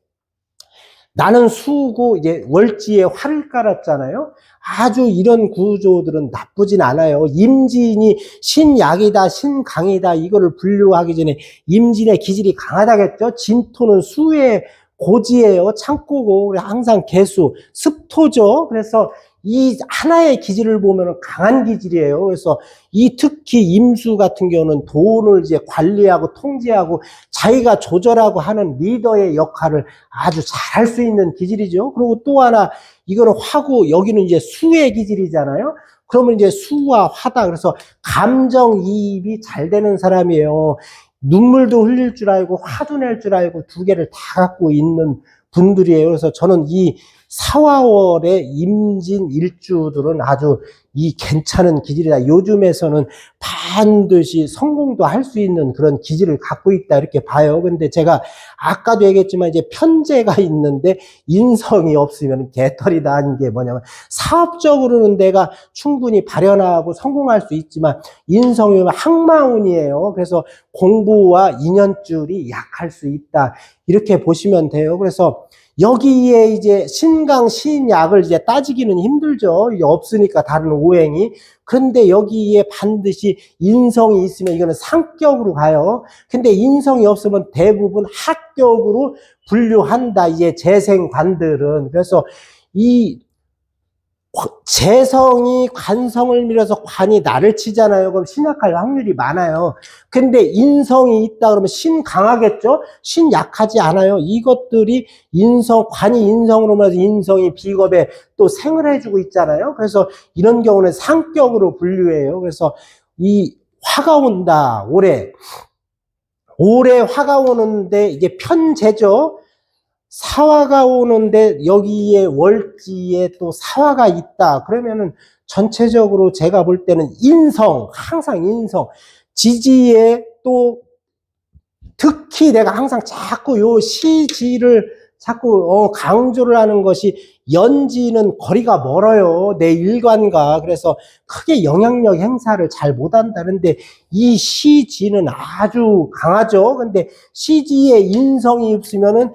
나는 수고 이제 월지에 화를 깔았잖아요. 아주 이런 구조들은 나쁘진 않아요. 임진이 신약이다, 신강이다 이거를 분류하기 전에 임진의 기질이 강하다겠죠. 진토는 수의 고지예요. 창고고 항상 개수, 습토죠. 그래서 이 하나의 기질을 보면 강한 기질이에요. 그래서 특히 임수 같은 경우는 돈을 이제 관리하고 통제하고 자기가 조절하고 하는 리더의 역할을 아주 잘 할 수 있는 기질이죠. 그리고 또 하나, 이거는 화고, 여기는 이제 수의 기질이잖아요. 그러면 이제 수와 화다. 그래서 감정이입이 잘 되는 사람이에요. 눈물도 흘릴 줄 알고 화도 낼 줄 알고 두 개를 다 갖고 있는 분들이에요. 그래서 저는 이 사화월의 임진 일주들은 아주 이 괜찮은 기질이다. 요즘에서는 반드시 성공도 할 수 있는 그런 기질을 갖고 있다 이렇게 봐요. 근데 제가 아까도 얘기했지만 이제 편재가 있는데 인성이 없으면 개털이다 하는 게 뭐냐면 사업적으로는 내가 충분히 발현하고 성공할 수 있지만 인성이 항마운이에요. 그래서 공부와 인연줄이 약할 수 있다 이렇게 보시면 돼요. 그래서 여기에 이제 신강, 신약을 이제 따지기는 힘들죠. 이게 없으니까 다른 오행이. 그런데 여기에 반드시 인성이 있으면 이거는 상격으로 가요. 근데 인성이 없으면 대부분 합격으로 분류한다. 이제 재생관들은. 그래서 이 재성이 관성을 밀어서 관이 나를 치잖아요. 그럼 신약할 확률이 많아요. 근데 인성이 있다 그러면 신 강하겠죠? 신 약하지 않아요. 이것들이 관이 인성으로 말해서 인성이 비겁에 또 생을 해주고 있잖아요. 그래서 이런 경우는 상격으로 분류해요. 그래서 이 화가 온다, 올해 화가 오는데 이게 편재죠. 사화가 오는데 여기에 월지에 또 사화가 있다. 그러면은 전체적으로 제가 볼 때는 항상 인성, 지지에 또 특히 내가 항상 자꾸 요 시지를 자꾸 강조를 하는 것이 연지는 거리가 멀어요. 내 일관과. 그래서 크게 영향력 행사를 잘 못한다는데 이 시지는 아주 강하죠. 근데 시지에 인성이 없으면은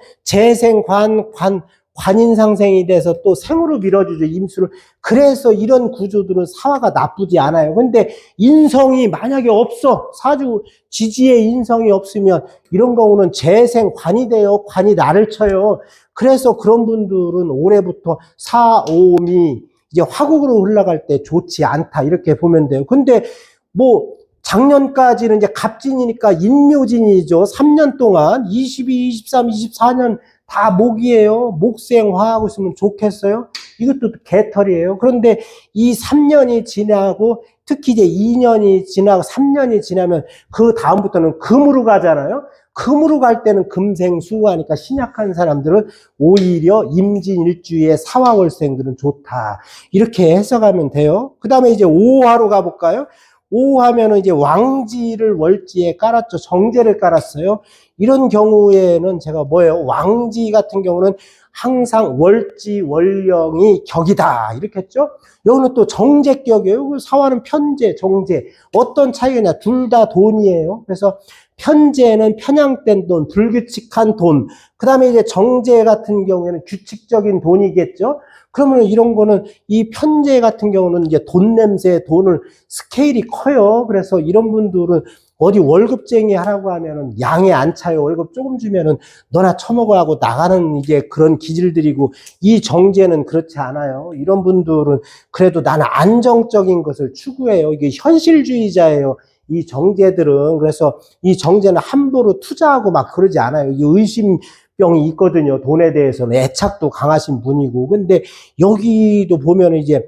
관인상생이 돼서 또 생으로 밀어주죠. 임수를. 그래서 이런 구조들은 사화가 나쁘지 않아요. 근데 인성이 만약에 없어. 사주 지지에 인성이 없으면 이런 경우는 재생관이 돼요. 관이 나를 쳐요. 그래서 그런 분들은 올해부터 사오미 이제 화국으로 흘러갈 때 좋지 않다 이렇게 보면 돼요. 근데 뭐 작년까지는 이제 갑진이니까 인묘진이죠. 3년 동안 22, 23, 24년 다 목이에요. 목생화하고 있으면 좋겠어요? 이것도 개털이에요. 그런데 이 3년이 지나고 특히 이제 2년이 지나고 3년이 지나면 그 다음부터는 금으로 가잖아요. 금으로 갈 때는 금생수화니까 신약한 사람들은 오히려 임진일주의 사화월생들은 좋다. 이렇게 해석하면 돼요. 그 다음에 이제 5화로 가볼까요? 5화면은 이제 왕지를 월지에 깔았죠. 정제를 깔았어요. 이런 경우에는 제가 뭐예요? 왕지 같은 경우는 항상 월지, 월령이 격이다. 이렇게 했죠? 여기는 또 정제격이에요. 사화는 편제, 정제. 어떤 차이냐? 둘 다 돈이에요. 그래서 편제는 편향된 돈, 불규칙한 돈. 그 다음에 이제 정제 같은 경우에는 규칙적인 돈이겠죠? 그러면 이런 거는 이 편제 같은 경우는 이제 돈 냄새, 돈을 스케일이 커요. 그래서 이런 분들은 어디 월급쟁이 하라고 하면은 양에 안 차요. 월급 조금 주면은 너나 처먹어 하고 나가는 이제 그런 기질들이고 이 정제는 그렇지 않아요. 이런 분들은 그래도 나는 안정적인 것을 추구해요. 이게 현실주의자예요. 이 정제들은. 그래서 이 정제는 함부로 투자하고 막 그러지 않아요. 이 의심병이 있거든요. 돈에 대해서는 애착도 강하신 분이고. 근데 여기도 보면 이제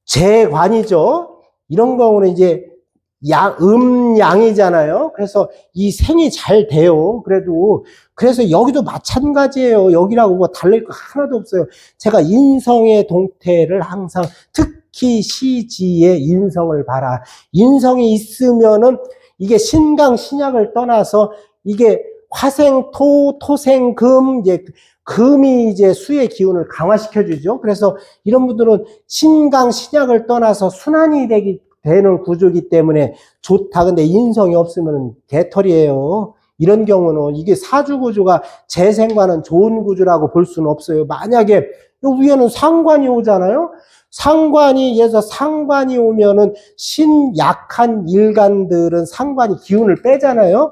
재관이죠. 이런 경우는 이제 양이잖아요. 그래서 이 생이 잘 돼요. 그래서 여기도 마찬가지예요. 여기라고 뭐 달릴 거 하나도 없어요. 제가 인성의 동태를 항상 특히 시지의 인성을 봐라. 인성이 있으면은 이게 신강, 신약을 떠나서 이게 화생, 토생, 금, 이제 금이 이제 수의 기운을 강화시켜주죠. 그래서 이런 분들은 신강, 신약을 떠나서 순환이 되는 구조이기 때문에 좋다. 근데 인성이 없으면 개털이에요. 이런 경우는 이게 사주 구조가 재생과는 좋은 구조라고 볼 수는 없어요. 만약에 요 위에는 상관이 오잖아요. 예를 들어서 상관이 오면은 신약한 일간들은 상관이 기운을 빼잖아요.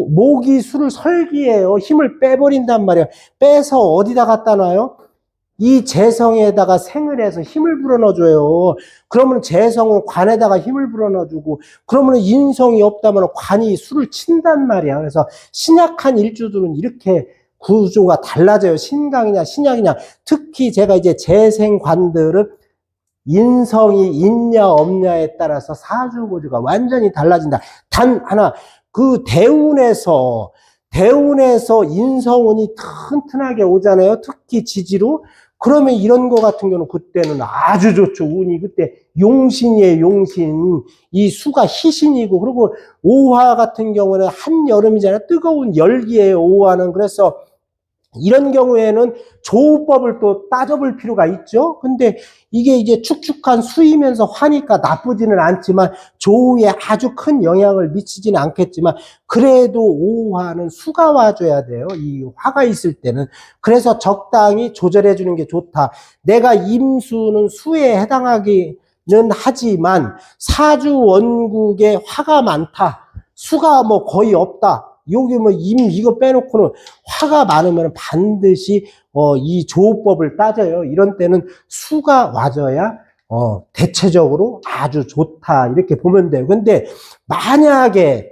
목이 수를 설기해요. 힘을 빼버린단 말이에요. 빼서 어디다 갖다 놔요? 이 재성에다가 생을 해서 힘을 불어넣어줘요. 그러면 재성은 관에다가 힘을 불어넣어주고, 그러면 인성이 없다면 관이 수를 친단 말이야. 그래서 신약한 일주들은 이렇게 구조가 달라져요. 신강이냐, 신약이냐. 특히 제가 이제 재생관들은 인성이 있냐 없냐에 따라서 사주구조가 완전히 달라진다. 단 하나, 그 대운에서 인성운이 튼튼하게 오잖아요. 특히 지지로. 그러면 이런 거 같은 경우는 그때는 아주 좋죠. 운이 그때 용신이에요, 용신. 이 수가 희신이고, 그리고 오화 같은 경우는 한여름이잖아요. 뜨거운 열기예요, 오화는. 그래서 이런 경우에는 조우법을 또 따져볼 필요가 있죠. 근데 이게 이제 축축한 수이면서 화니까 나쁘지는 않지만 조우에 아주 큰 영향을 미치지는 않겠지만 그래도 오화는 수가 와줘야 돼요. 이 화가 있을 때는. 그래서 적당히 조절해 주는 게 좋다. 내가 임수는 수에 해당하기는 하지만 사주 원국에 화가 많다. 수가 뭐 거의 없다. 여기 뭐 이거 빼놓고는 화가 많으면 반드시 이 조우법을 따져요. 이런 때는 수가 와줘야 대체적으로 아주 좋다 이렇게 보면 돼요. 근데 만약에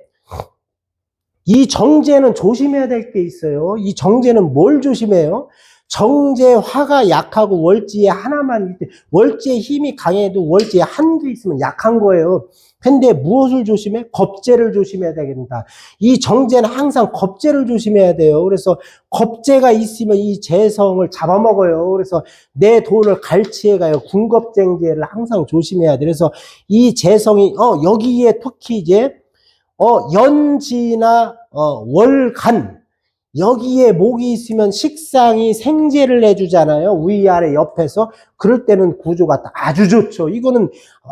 이 정제는 조심해야 될 게 있어요. 이 정제는 뭘 조심해요? 정제 화가 약하고 월지에 하나만 있대. 월지에 힘이 강해도 월지에 한두 있으면 약한 거예요. 근데 무엇을 조심해? 겁재를 조심해야 되겠다. 이 정제는 항상 겁재를 조심해야 돼요. 그래서 겁재가 있으면 이 재성을 잡아먹어요. 그래서 내 돈을 갈취해 가요. 군겁쟁제를 항상 조심해야 돼. 그래서 이 재성이 여기에 특히 이제 연지나 월간 여기에 목이 있으면 식상이 생재를 해주잖아요. 위아래 옆에서. 그럴 때는 구조가 아주 좋죠. 이거는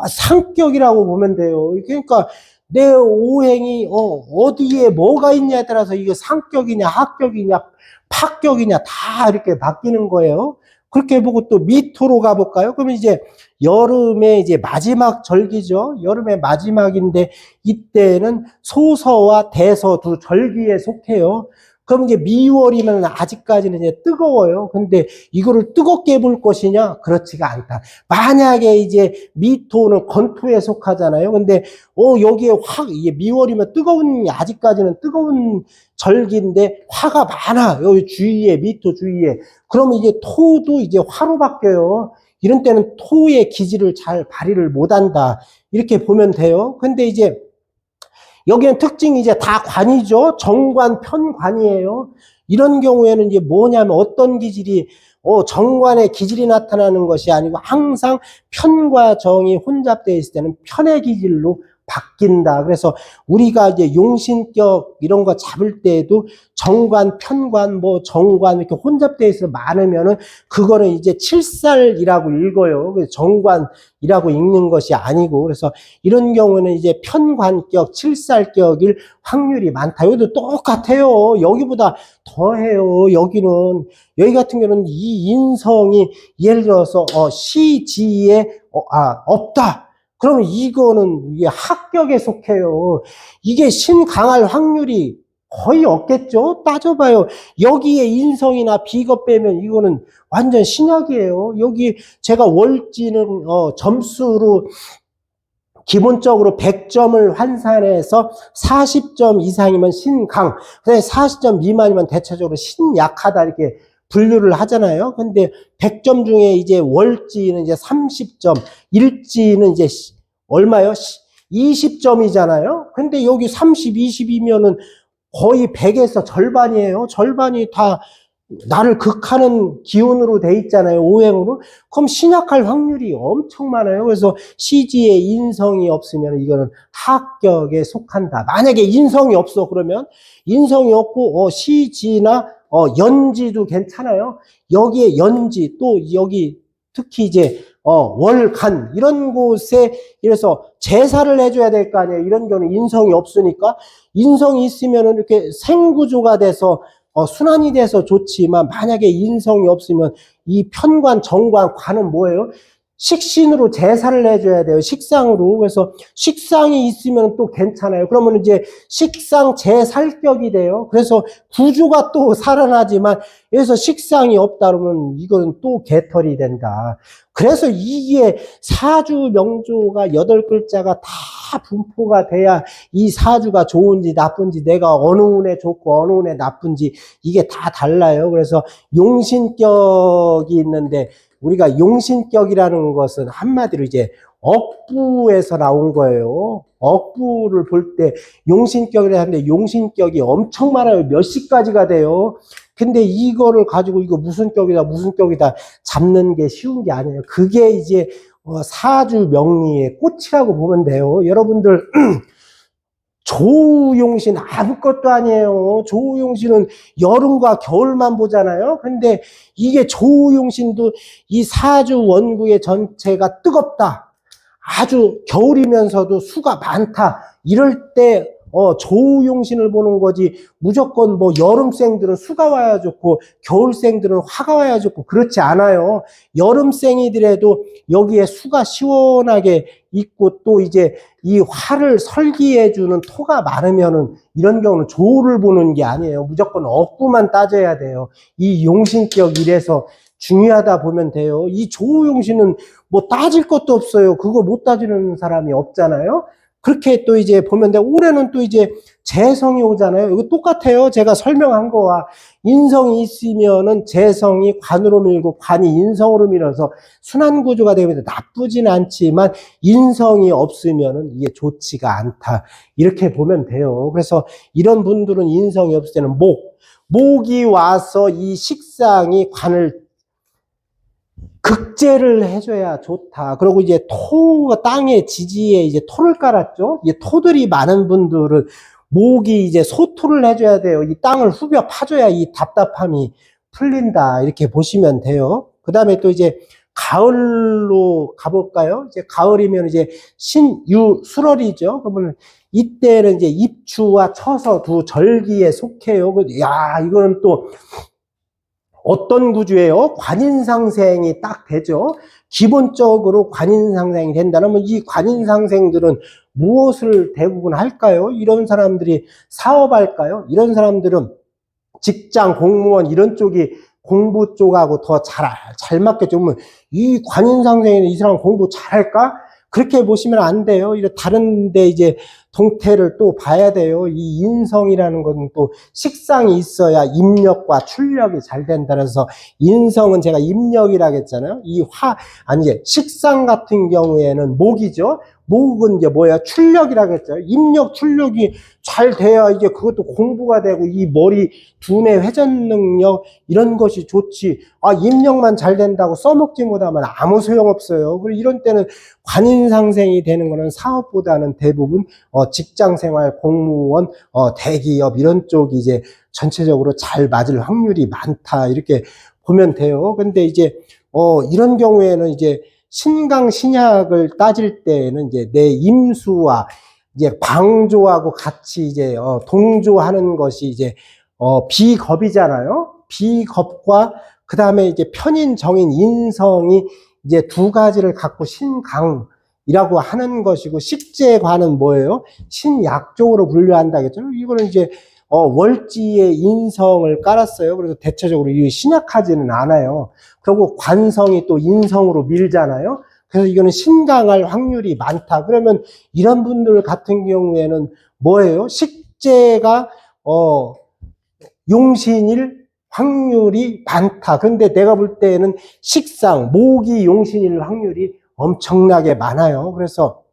상격이라고 보면 돼요. 그러니까 내 오행이 어디에 뭐가 있냐에 따라서 이게 상격이냐 합격이냐 파격이냐 다 이렇게 바뀌는 거예요. 그렇게 보고 또 미토로 가볼까요? 그러면 이제 여름의 이제 마지막 절기죠. 여름의 마지막인데 이때는 소서와 대서 두 절기에 속해요. 그럼 이제 미월이면 아직까지는 이제 뜨거워요. 근데 이거를 뜨겁게 볼 것이냐? 그렇지가 않다. 만약에 이제 미토는 건토에 속하잖아요. 근데 여기에 이게 미월이면 아직까지는 뜨거운 절기인데 화가 많아. 여기 주위에 미토 주위에. 그러면 이제 토도 이제 화로 바뀌어요. 이런 때는 토의 기질을 잘 발휘를 못한다. 이렇게 보면 돼요. 근데 이제 여기는 특징이 이제 다 관이죠. 정관, 편관이에요. 이런 경우에는 이제 뭐냐면 어떤 기질이, 정관의 기질이 나타나는 것이 아니고 항상 편과 정이 혼잡되어 있을 때는 편의 기질로 바뀐다. 그래서 우리가 이제 용신격 이런 거 잡을 때에도 정관, 편관, 정관 이렇게 혼잡되어 있어 많으면은 그거는 이제 칠살이라고 읽어요. 정관이라고 읽는 것이 아니고 그래서 이런 경우는 이제 편관격, 칠살격일 확률이 많다. 여기도 똑같아요. 여기보다 더해요. 여기 같은 경우는 이 인성이 예를 들어서 시지에 없다. 그러면 이거는 이게 합격에 속해요. 이게 신강할 확률이 거의 없겠죠? 따져봐요. 여기에 인성이나 비겁 빼면 이거는 완전 신약이에요. 여기 제가 월지는 점수로 기본적으로 100점을 환산해서 40점 이상이면 신강, 40점 미만이면 대체적으로 신약하다 이렇게 분류를 하잖아요. 근데 100점 중에 이제 월지는 이제 30점, 일지는 이제 얼마요? 20점이잖아요. 근데 여기 30, 20이면은 거의 100에서 절반이에요. 절반이 다 나를 극하는 기운으로 돼 있잖아요. 오행으로. 그럼 신약할 확률이 엄청 많아요. 그래서 시지에 인성이 없으면 이거는 합격에 속한다. 만약에 인성이 없어 그러면 인성이 없고 시지나 연지도 괜찮아요. 여기에 연지 또 여기 특히 이제 월간 이런 곳에 이래서 제사를 해줘야 될 거 아니에요. 이런 경우는 인성이 없으니까 인성이 있으면 이렇게 생구조가 돼서 순환이 돼서 좋지만 만약에 인성이 없으면 이 편관, 정관, 관은 뭐예요? 식신으로 제사를 해줘야 돼요. 식상으로. 그래서 식상이 있으면 또 괜찮아요. 그러면 이제 식상 제살격이 돼요. 그래서 구조가 또 살아나지만 여기서 식상이 없다 그러면 이거는 또 개털이 된다. 그래서 이게 사주 명조가 8글자가 다 분포가 돼야 이 사주가 좋은지 나쁜지 내가 어느 운에 좋고 어느 운에 나쁜지 이게 다 달라요. 그래서 용신격이 있는데 우리가 용신격이라는 것은 한마디로 이제 억부에서 나온 거예요. 억부를 볼 때 용신격이라 하는데 용신격이 엄청 많아요. 몇십 가지가 돼요. 근데 이거를 가지고 이거 무슨 격이다 무슨 격이다 잡는 게 쉬운 게 아니에요. 그게 이제 사주 명리의 꽃이라고 보면 돼요. 여러분들 조우용신 아무것도 아니에요. 조우용신은 여름과 겨울만 보잖아요. 근데 이게 조우용신도 이 사주 원구의 전체가 뜨겁다. 아주 겨울이면서도 수가 많다. 이럴 때 조우용신을 보는 거지. 무조건 뭐 여름생들은 수가 와야 좋고 겨울생들은 화가 와야 좋고 그렇지 않아요. 여름생이더라도 여기에 수가 시원하게 있고 또 이제 이 화를 설기해주는 토가 많으면은 이런 경우는 조우를 보는 게 아니에요. 무조건 억부만 따져야 돼요. 이 용신격 이래서 중요하다 보면 돼요. 이 조우용신은 뭐 따질 것도 없어요. 그거 못 따지는 사람이 없잖아요. 그렇게 또 이제 보면 돼. 올해는 또 이제 재성이 오잖아요. 이거 똑같아요. 제가 설명한 거와 인성이 있으면은 재성이 관으로 밀고 관이 인성으로 밀어서 순환 구조가 되면서 나쁘진 않지만 인성이 없으면은 이게 좋지가 않다. 이렇게 보면 돼요. 그래서 이런 분들은 인성이 없을 때는 목이 와서 이 식상이 관을 극제를 해줘야 좋다. 그리고 이제 땅의 지지에 이제 토를 깔았죠. 이제 토들이 많은 분들은 목이 이제 소토를 해줘야 돼요. 이 땅을 후벼 파줘야 이 답답함이 풀린다. 이렇게 보시면 돼요. 그 다음에 또 이제 가을로 가볼까요? 이제 가을이면 이제 신유 수월이죠. 그러면 이때는 이제 입추와 처서 두 절기에 속해요. 야, 이거는 또 어떤 구조예요? 관인상생이 딱 되죠. 기본적으로 관인상생이 된다면 이 관인상생들은 무엇을 대부분 할까요? 이런 사람들이 사업할까요? 이런 사람들은 직장, 공무원 이런 쪽이 공부 쪽하고 더 잘 맞겠죠. 그러면 이 관인상생에는 이 사람 공부 잘할까? 그렇게 보시면 안 돼요. 다른데 이제 동태를 또 봐야 돼요. 이 인성이라는 것은 또 식상이 있어야 입력과 출력이 잘 된다. 그래서 인성은 제가 입력이라고 했잖아요. 이제 식상 같은 경우에는 목이죠. 목은 이제 뭐야? 출력이라고 했죠. 입력, 출력이 잘 돼야 이제 그것도 공부가 되고 이 머리, 두뇌 회전 능력 이런 것이 좋지. 입력만 잘 된다고 써먹지 못하면 아무 소용없어요. 그리고 이런 때는 관인상생이 되는 거는 사업보다는 대부분 직장생활, 공무원, 대기업 이런 쪽이 이제 전체적으로 잘 맞을 확률이 많다. 이렇게 보면 돼요. 근데 이제 이런 경우에는 이제 신강 신약을 따질 때는 이제 내 임수와 이제 방조하고 같이 이제 동조하는 것이 이제 비겁이잖아요. 비겁과 그 다음에 이제 편인, 정인, 인성이 이제 두 가지를 갖고 신강이라고 하는 것이고 식재관은 뭐예요? 신약 쪽으로 분류한다겠죠. 이거는 이제 월지의 인성을 깔았어요. 그래서 대체적으로 이 신약하지는 않아요. 그리고 관성이 또 인성으로 밀잖아요. 그래서 이거는 신강할 확률이 많다. 그러면 이런 분들 같은 경우에는 뭐예요? 식재가 용신일 확률이 많다. 그런데 내가 볼 때는 식상, 목이 용신일 확률이 엄청나게 많아요. 그래서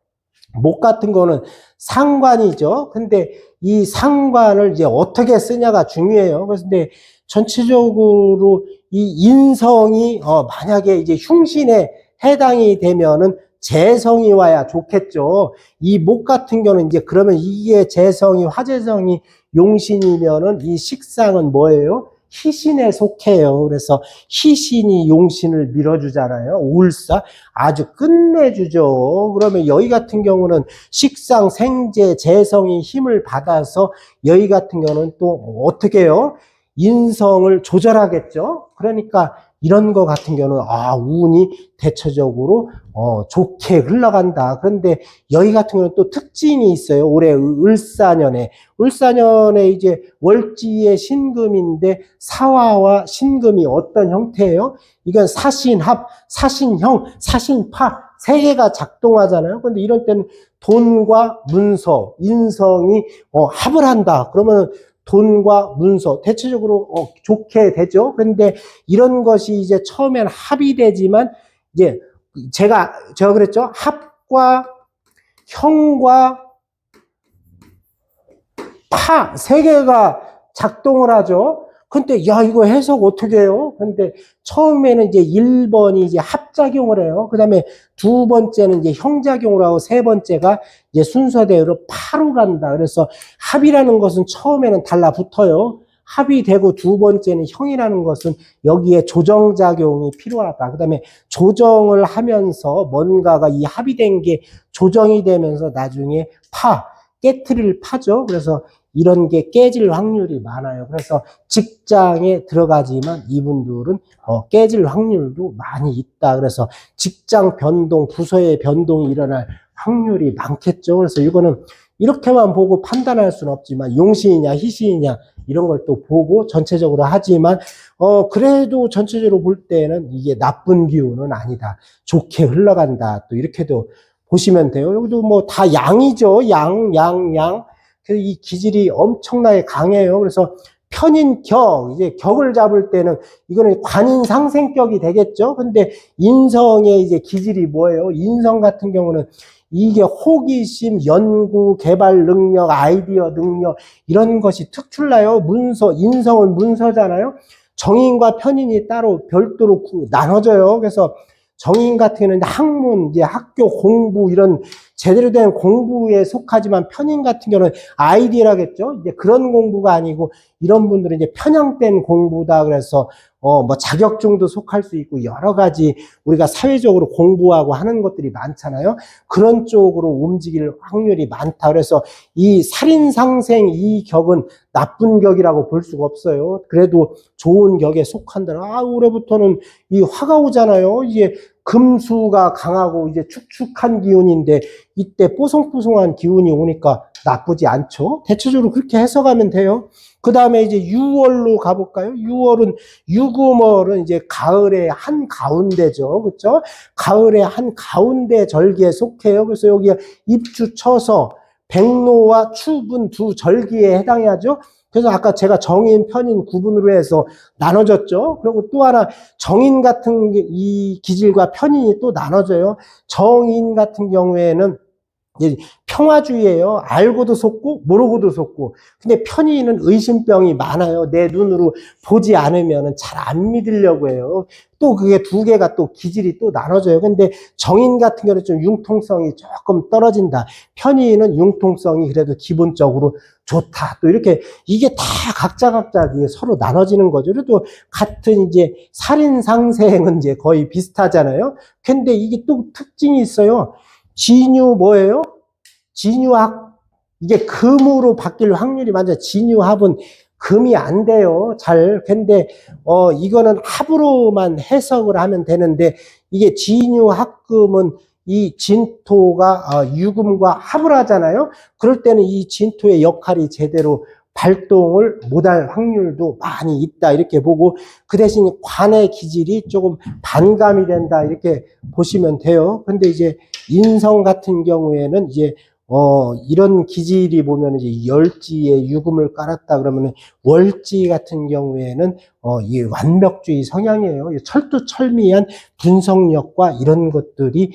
목 같은 거는 상관이죠. 근데 이 상관을 이제 어떻게 쓰냐가 중요해요. 그래서 근데 전체적으로 이 인성이 만약에 이제 흉신에 해당이 되면은 재성이 와야 좋겠죠. 이 목 같은 경우는 이제 그러면 이게 재성이 화재성이 용신이면은 이 식상은 뭐예요? 희신에 속해요. 그래서 희신이 용신을 밀어주잖아요. 울사 아주 끝내주죠. 그러면 여기 같은 경우는 식상, 생재, 재성이 힘을 받아서 여기 같은 경우는 또 어떻게 해요? 인성을 조절하겠죠. 그러니까 이런 거 같은 경우는 운이 대체적으로 좋게 흘러간다. 그런데 여기 같은 경우는 또 특징이 있어요. 올해 을사년에 이제 월지의 신금인데 사화와 신금이 어떤 형태예요? 이건 사신합, 사신형, 사신파 세 개가 작동하잖아요. 그런데 이런 때는 돈과 문서, 인성이 합을 한다. 그러면 돈과 문서, 대체적으로 좋게 되죠. 그런데 이런 것이 이제 처음엔 합이 되지만, 이제 제가 그랬죠. 합과 형과 파, 세 개가 작동을 하죠. 근데, 야, 이거 해석 어떻게 해요? 근데 처음에는 이제 1번이 이제 합작용을 해요. 그 다음에 두 번째는 이제 형작용을 하고 세 번째가 이제 순서대로 파로 간다. 그래서 합이라는 것은 처음에는 달라붙어요. 합이 되고 두 번째는 형이라는 것은 여기에 조정작용이 필요하다. 그 다음에 조정을 하면서 뭔가가 이 합이 된 게 조정이 되면서 나중에 깨트릴 파죠. 그래서 이런 게 깨질 확률이 많아요. 그래서 직장에 들어가지만 이분들은 깨질 확률도 많이 있다. 그래서 직장 변동, 부서의 변동이 일어날 확률이 많겠죠. 그래서 이거는 이렇게만 보고 판단할 수는 없지만 용신이냐 희신이냐 이런 걸 또 보고 전체적으로 하지만 그래도 전체적으로 볼 때는 이게 나쁜 기운은 아니다. 좋게 흘러간다. 또 이렇게도 보시면 돼요. 여기도 뭐 다 양이죠. 양. 그래서 이 기질이 엄청나게 강해요. 그래서 편인격, 이제 격을 잡을 때는 이거는 관인상생격이 되겠죠. 근데 인성의 이제 기질이 뭐예요? 인성 같은 경우는 이게 호기심, 연구, 개발 능력, 아이디어 능력 이런 것이 특출나요. 인성은 문서잖아요. 정인과 편인이 따로 별도로 나눠져요. 그래서 정인 같은 경우는 학문, 이제 학교 공부 이런 제대로 된 공부에 속하지만 편인 같은 경우는 아이디어라겠죠. 이제 그런 공부가 아니고 이런 분들은 이제 편향된 공부다. 그래서 뭐 자격증도 속할 수 있고 여러 가지 우리가 사회적으로 공부하고 하는 것들이 많잖아요. 그런 쪽으로 움직일 확률이 많다. 그래서 이 살인상생 이 격은 나쁜 격이라고 볼 수가 없어요. 그래도 좋은 격에 속한다. 올해부터는 이 화가 오잖아요. 이게 금수가 강하고 이제 축축한 기운인데 이때 뽀송뽀송한 기운이 오니까 나쁘지 않죠. 대체적으로 그렇게 해석하면 돼요. 그 다음에 이제 6월로 가볼까요? 6월은 유금월은 이제 가을의 한 가운데죠. 그렇죠? 가을의 한 가운데 절기에 속해요. 그래서 여기에 입주 쳐서 백로와 추분 두 절기에 해당해야죠. 그래서 아까 제가 정인, 편인 구분으로 해서 나눠졌죠. 그리고 또 하나 정인 같은 이 기질과 편인이 또 나눠져요. 정인 같은 경우에는 이제 평화주의예요. 알고도 속고 모르고도 속고. 근데 편인은 의심병이 많아요. 내 눈으로 보지 않으면 잘 안 믿으려고 해요. 또 그게 두 개가 또 기질이 또 나눠져요. 근데 정인 같은 경우는 좀 융통성이 조금 떨어진다. 편인은 융통성이 그래도 기본적으로 좋다. 또 이렇게 이게 다 각자 서로 나눠지는 거죠. 그래도 같은 이제 살인상생은 이제 거의 비슷하잖아요. 근데 이게 또 특징이 있어요. 진유 뭐예요? 진유합. 이게 금으로 바뀔 확률이 많죠. 진유합은 금이 안 돼요. 잘. 근데 이거는 합으로만 해석을 하면 되는데 이게 진유합금은 이 진토가 유금과 합을 하잖아요. 그럴 때는 이 진토의 역할이 제대로 발동을 못할 확률도 많이 있다 이렇게 보고 그 대신 관의 기질이 조금 반감이 된다 이렇게 보시면 돼요. 근데 이제 인성 같은 경우에는 이제 이런 기질이 보면 이제 열지에 유금을 깔았다 그러면 월지 같은 경우에는 이 완벽주의 성향이에요. 철두철미한 분석력과 이런 것들이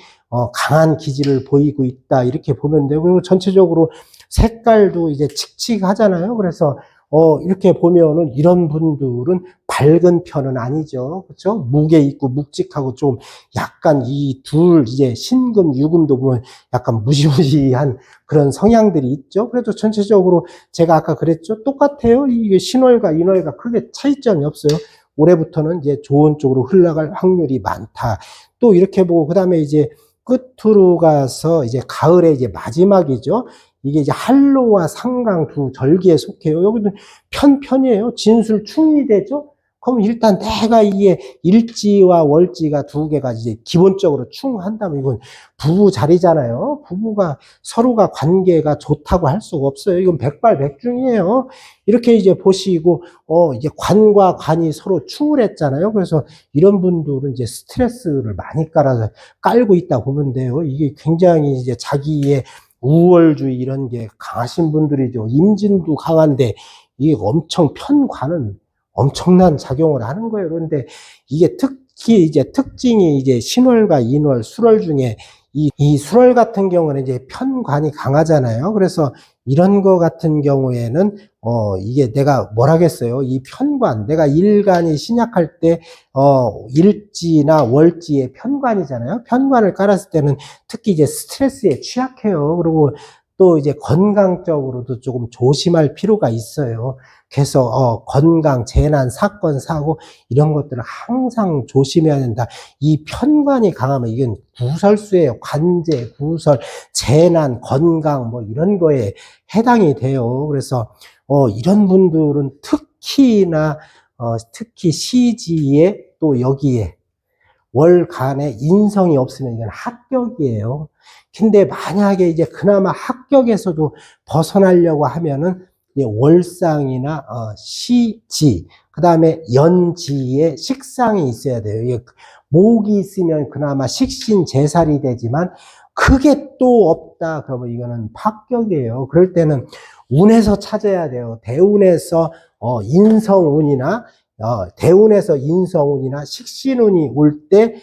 강한 기질을 보이고 있다 이렇게 보면 되고 그리고 전체적으로 색깔도 이제 칙칙하잖아요. 그래서 이렇게 보면은 이런 분들은 밝은 편은 아니죠. 그렇죠? 무게 있고 묵직하고 좀 약간 이 둘 이제 신금, 유금도 보면 약간 무시무시한 그런 성향들이 있죠. 그래도 전체적으로 제가 아까 그랬죠. 똑같아요. 이게 신월과 인월과 크게 차이점이 없어요. 올해부터는 이제 좋은 쪽으로 흘러갈 확률이 많다. 또 이렇게 보고 그다음에 이제 끝으로 가서 이제 가을의 이제 마지막이죠. 이게 이제 한로와 상강 두 절기에 속해요. 여기는 편이에요. 진술충이 되죠. 그럼 일단 내가 이게 일지와 월지가 두 개가 이제 기본적으로 충한다면 이건 부부 자리잖아요. 부부가 서로가 관계가 좋다고 할 수가 없어요. 이건 백발백중이에요. 이렇게 이제 보시고 이제 관과 관이 서로 충을 했잖아요. 그래서 이런 분들은 이제 스트레스를 많이 깔고 있다 보면 돼요. 이게 굉장히 이제 자기의 우월주의 이런 게 강하신 분들이죠. 임진도 강한데 이 엄청 편관은 엄청난 작용을 하는 거예요. 그런데 이게 특히 이제 특징이 이제 신월과 인월, 술월 중에 이 술월 같은 경우는 이제 편관이 강하잖아요. 그래서 이런 거 같은 경우에는 이게 내가 뭐라겠어요. 이 편관, 내가 일간이 신약할 때 일지나 월지의 편관이잖아요. 편관을 깔았을 때는 특히 이제 스트레스에 취약해요. 그리고 또 이제 건강적으로도 조금 조심할 필요가 있어요. 그래서 건강, 재난, 사건, 사고 이런 것들을 항상 조심해야 된다. 이 편관이 강하면 이건 구설수예요. 관제, 구설, 재난, 건강 뭐 이런 거에 해당이 돼요. 그래서 이런 분들은 특히나 특히 시지에 또 여기에 월간에 인성이 없으면 이건 합격이에요. 근데 만약에 이제 그나마 합격에서도 벗어나려고 하면은 월상이나 시지, 그 다음에 연지에 식상이 있어야 돼요. 목이 있으면 그나마 식신제살이 되지만 그게 또 없다 그러면 이거는 합격이에요. 그럴 때는 운에서 찾아야 돼요. 대운에서 인성운이나 대운에서 인성운이나 식신운이 올 때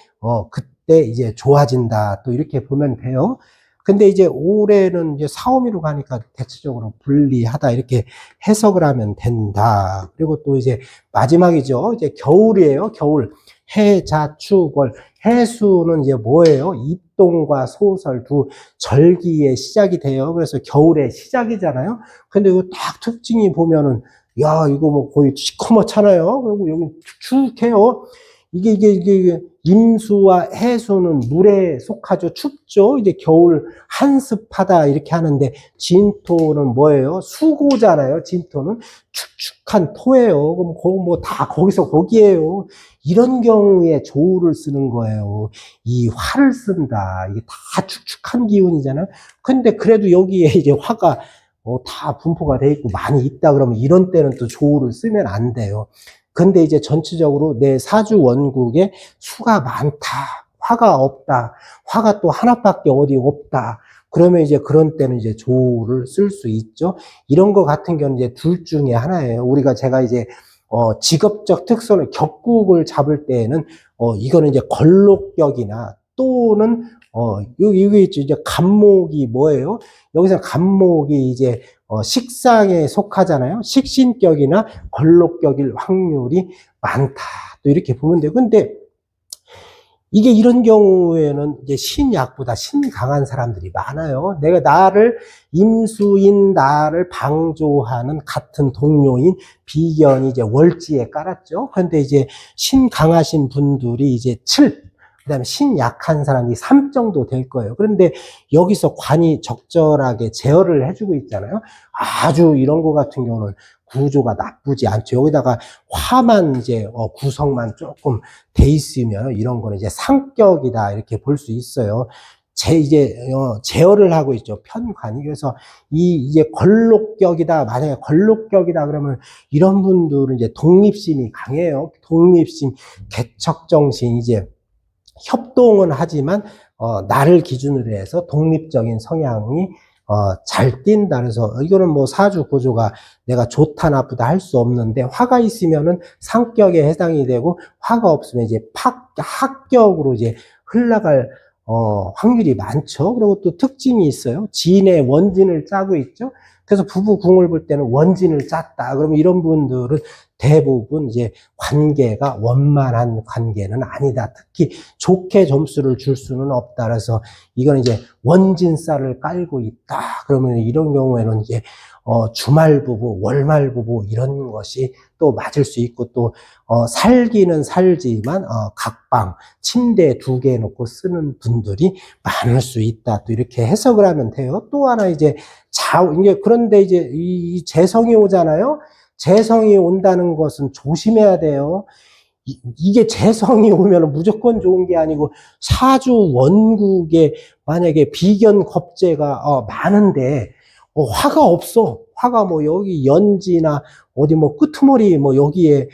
그때 이제 좋아진다. 또 이렇게 보면 돼요. 근데 이제 올해는 이제 사오미로 가니까 대체적으로 불리하다. 이렇게 해석을 하면 된다. 그리고 또 이제 마지막이죠. 이제 겨울이에요. 겨울. 해자축월. 해수는 이제 뭐예요? 입동과 소설 두 절기의 시작이 돼요. 그래서 겨울의 시작이잖아요. 근데 이거 딱 특징이 보면은 야, 이거 뭐 거의 시커멓잖아요. 그리고 여기 축축해요. 이게 임수와 해수는 물에 속하죠. 춥죠. 이제 겨울 한습하다 이렇게 하는데 진토는 뭐예요? 수고잖아요. 진토는 축축한 토예요. 그럼 뭐 다 거기서 거기에요. 이런 경우에 조우를 쓰는 거예요. 이 화를 쓴다. 이게 다 축축한 기운이잖아요. 근데 그래도 여기에 이제 화가 다 분포가 돼 있고 많이 있다 그러면 이런 때는 또 조우를 쓰면 안 돼요. 근데 이제 전체적으로 내 사주 원국에 수가 많다. 화가 없다. 화가 또 하나밖에 어디 없다. 그러면 이제 그런 때는 이제 조우를 쓸 수 있죠. 이런 거 같은 경우는 이제 둘 중에 하나예요. 제가 이제 직업적 특성을 격국을 잡을 때에는 이거는 이제 걸록격이나 또는 여기 있죠. 이제 간목이 뭐예요? 여기서 간목이 이제 식상에 속하잖아요. 식신격이나 걸록격일 확률이 많다. 또 이렇게 보면 돼요. 근데 이게 이런 경우에는 이제 신약보다 신 강한 사람들이 많아요. 임수인 나를 방조하는 같은 동료인 비견이 이제 월지에 깔았죠. 그런데 이제 신 강하신 분들이 이제 7, 그 다음에 신 약한 사람이 3 정도 될 거예요. 그런데 여기서 관이 적절하게 제어를 해주고 있잖아요. 아주 이런 거 같은 경우는 구조가 나쁘지 않죠. 여기다가 화만 이제 구성만 조금 돼 있으면 이런 거는 이제 상격이다 이렇게 볼 수 있어요. 제어를 하고 있죠. 편관이. 그래서 이게 걸록격이다. 만약에 걸록격이다 그러면 이런 분들은 이제 독립심이 강해요. 독립심, 개척정신, 이제 협동은 하지만 나를 기준으로 해서 독립적인 성향이 잘 띈다. 그래서 이거는 뭐 사주 구조가 내가 좋다 나쁘다 할 수 없는데 화가 있으면은 상격에 해당이 되고 화가 없으면 이제 합격으로 이제 흘러갈 확률이 많죠. 그리고 또 특징이 있어요. 진의 원진을 짜고 있죠. 그래서 부부 궁을 볼 때는 원진을 짰다. 그러면 이런 분들은 대부분 이제 관계가 원만한 관계는 아니다. 특히 좋게 점수를 줄 수는 없다. 그래서 이건 이제 원진살을 깔고 있다. 그러면 이런 경우에는 이제 주말 부부, 월말 부부 이런 것이 또 맞을 수 있고 또 살기는 살지만 각방, 침대 2개 놓고 쓰는 분들이 많을 수 있다. 또 이렇게 해석을 하면 돼요. 또 하나 이제 그런데 이제 이 재성이 오잖아요. 재성이 온다는 것은 조심해야 돼요. 이게 재성이 오면 무조건 좋은 게 아니고 사주 원국에 만약에 비견 겁재가 많은데 화가 없어. 화가 뭐 여기 연지나 어디 뭐 끄트머리 뭐 여기에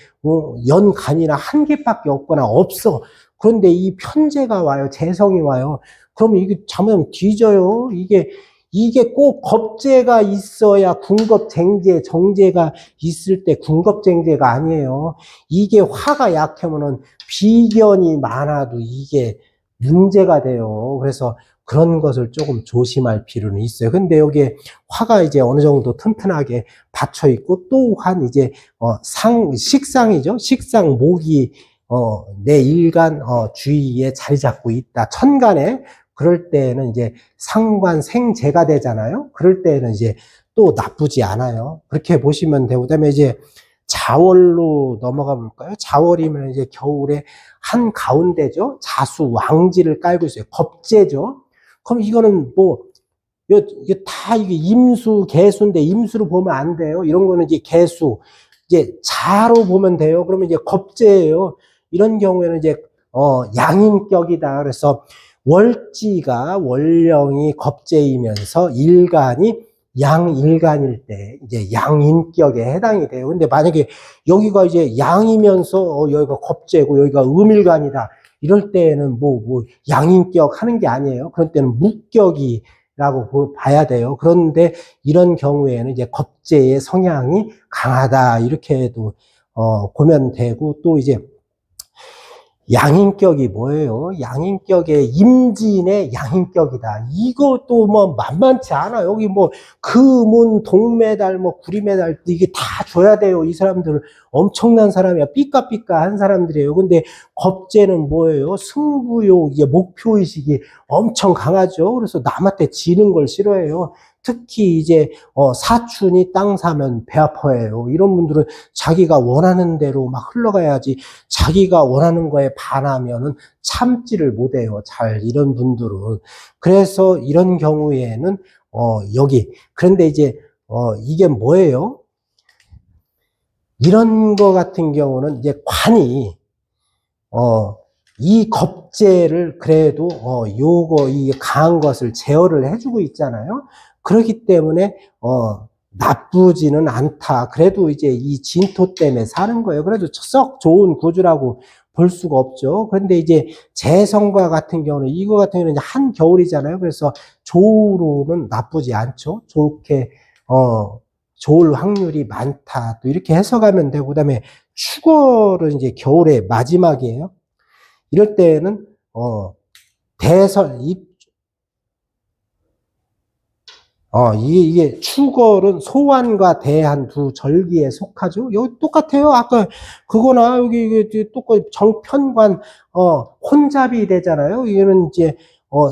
연간이나 한 개밖에 없거나 없어. 그런데 이 편재가 와요. 재성이 와요. 그러면 이게 잘못하면 뒤져요. 이게 꼭 겁재가 있어야 군겁쟁재, 정제가 있을 때 군겁쟁재가 아니에요. 이게 화가 약하면은 비견이 많아도 이게 문제가 돼요. 그래서 그런 것을 조금 조심할 필요는 있어요. 근데 여기에 화가 이제 어느 정도 튼튼하게 받쳐 있고, 또한 이제 식상이죠. 식상 목이 내 일간 주위에 자리 잡고 있다. 천간에. 그럴 때는 이제 상관 생재가 되잖아요. 그럴 때는 이제 또 나쁘지 않아요. 그렇게 보시면 되고, 그다음에 이제 자월로 넘어가 볼까요? 자월이면 이제 겨울에 한 가운데죠. 자수 왕지를 깔고 있어요. 겁재죠. 그럼 이거는 뭐 이게 다 이게 임수, 개수인데 임수로 보면 안 돼요. 이런 거는 이제 개수, 이제 자로 보면 돼요. 그러면 이제 겁재예요. 이런 경우에는 이제 양인격이다. 그래서 월지가 월령이 겁재이면서 일간이 양일간일 때 이제 양인격에 해당이 돼요. 근데 만약에 여기가 이제 양이면서 여기가 겁재고 여기가 음일간이다. 이럴 때는 뭐 양인격 하는 게 아니에요. 그런 때는 무격이라고 봐야 돼요. 그런데 이런 경우에는 이제 겁재의 성향이 강하다. 이렇게도 보면 되고, 또 이제 양인격이 뭐예요? 양인격의 임진의 양인격이다. 이것도 뭐 만만치 않아. 여기 뭐 금은 동메달, 뭐 구리메달 이게 다 줘야 돼요. 이 사람들 엄청난 사람이야. 삐까삐까한 사람들이에요. 근데 겁재는 뭐예요? 승부욕, 이게 목표의식이 엄청 강하죠. 그래서 남한테 지는 걸 싫어해요. 특히 이제 사춘이 땅 사면 배 아파해요. 이런 분들은 자기가 원하는 대로 막 흘러가야지, 자기가 원하는 거에 반하면은 참지를 못해요. 잘 이런 분들은. 그래서 이런 경우에는 여기, 그런데 이제 이게 뭐예요? 이런 거 같은 경우는 이제 관이 이 겁재를 그래도 이 강한 것을 제어를 해주고 있잖아요. 그렇기 때문에 나쁘지는 않다. 그래도 이제 이 진토 때문에 사는 거예요. 그래도 썩 좋은 구주라고 볼 수가 없죠. 그런데 이제 재성과 같은 경우는, 이거 같은 경우는 이제 한겨울이잖아요. 그래서 조우로는 나쁘지 않죠. 좋게 좋을 확률이 많다. 또 이렇게 해석하면 되고, 그다음에 축월은 이제 겨울의 마지막이에요. 이럴 때는 대설 이게 축월은 소환과 대한 두 절기에 속하죠. 여기 똑같아요. 아까 그거나 여기 이게 똑같이 정편관 혼잡이 되잖아요. 이거는 이제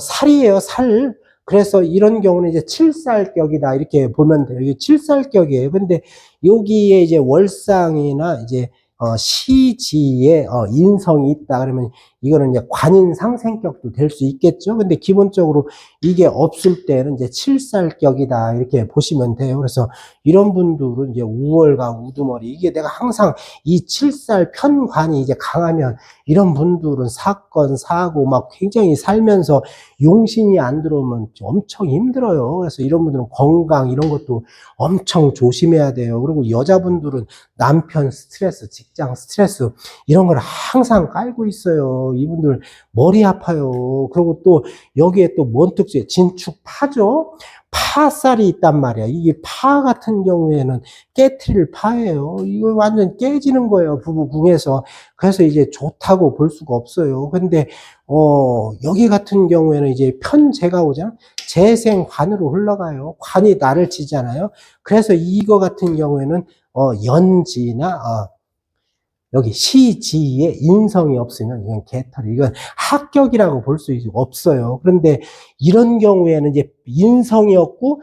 살이에요, 살. 그래서 이런 경우는 이제 칠살격이다 이렇게 보면 돼요. 이게 칠살격이에요. 근데 여기에 이제 월상이나 이제 시지에 인성이 있다 그러면 이거는 이제 관인상생격도 될 수 있겠죠. 근데 기본적으로 이게 없을 때는 이제 칠살격이다 이렇게 보시면 돼요. 그래서 이런 분들은 이제 우월과 우두머리, 이게 내가 항상 이 칠살 편관이 이제 강하면 이런 분들은 사건 사고 막 굉장히 살면서 용신이 안 들어오면 엄청 힘들어요. 그래서 이런 분들은 건강 이런 것도 엄청 조심해야 돼요. 그리고 여자분들은 남편 스트레스, 직장 스트레스 이런 걸 항상 깔고 있어요. 이분들 머리 아파요. 그리고 또 여기에 또 뭔 특징? 진축파죠? 파살이 있단 말이야. 이게 파 같은 경우에는 깨트릴 파예요. 이거 완전 깨지는 거예요. 부부궁에서. 그래서 이제 좋다고 볼 수가 없어요. 근데 여기 같은 경우에는 이제 편재가 오잖아. 재생관으로 흘러가요. 관이 나를 치잖아요. 그래서 이거 같은 경우에는 연지나 여기 시지에 인성이 없으면 이건 개털이, 이건 합격이라고 볼 수 없어요. 그런데 이런 경우에는 이제 인성이 없고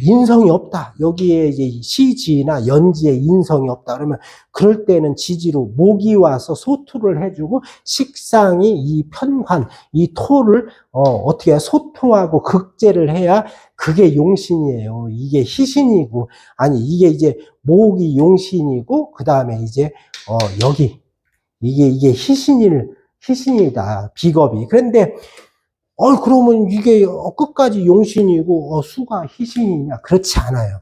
인성이 없다. 여기에 이제 시지나 연지에 인성이 없다. 그러면 그럴 때는 지지로 목이 와서 소토를 해주고, 식상이 이 편관, 이 토를 어떻게 해야 소토하고 극제를 해야 그게 용신이에요. 이게 희신이고, 아니 이게 이제 목이 용신이고, 그 다음에 이제 여기 이게 희신이다 비겁이. 그런데 그러면 이게 끝까지 용신이고 수가 희신이냐? 그렇지 않아요.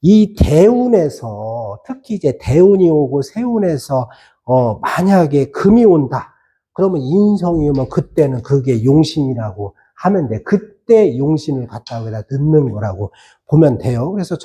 이 대운에서, 특히 이제 대운이 오고 세운에서 만약에 금이 온다 그러면 인성이 오면 그때는 그게 용신이라고 하면 돼. 그때 용신을 갖다 여기다 넣는 거라고 보면 돼요. 그래서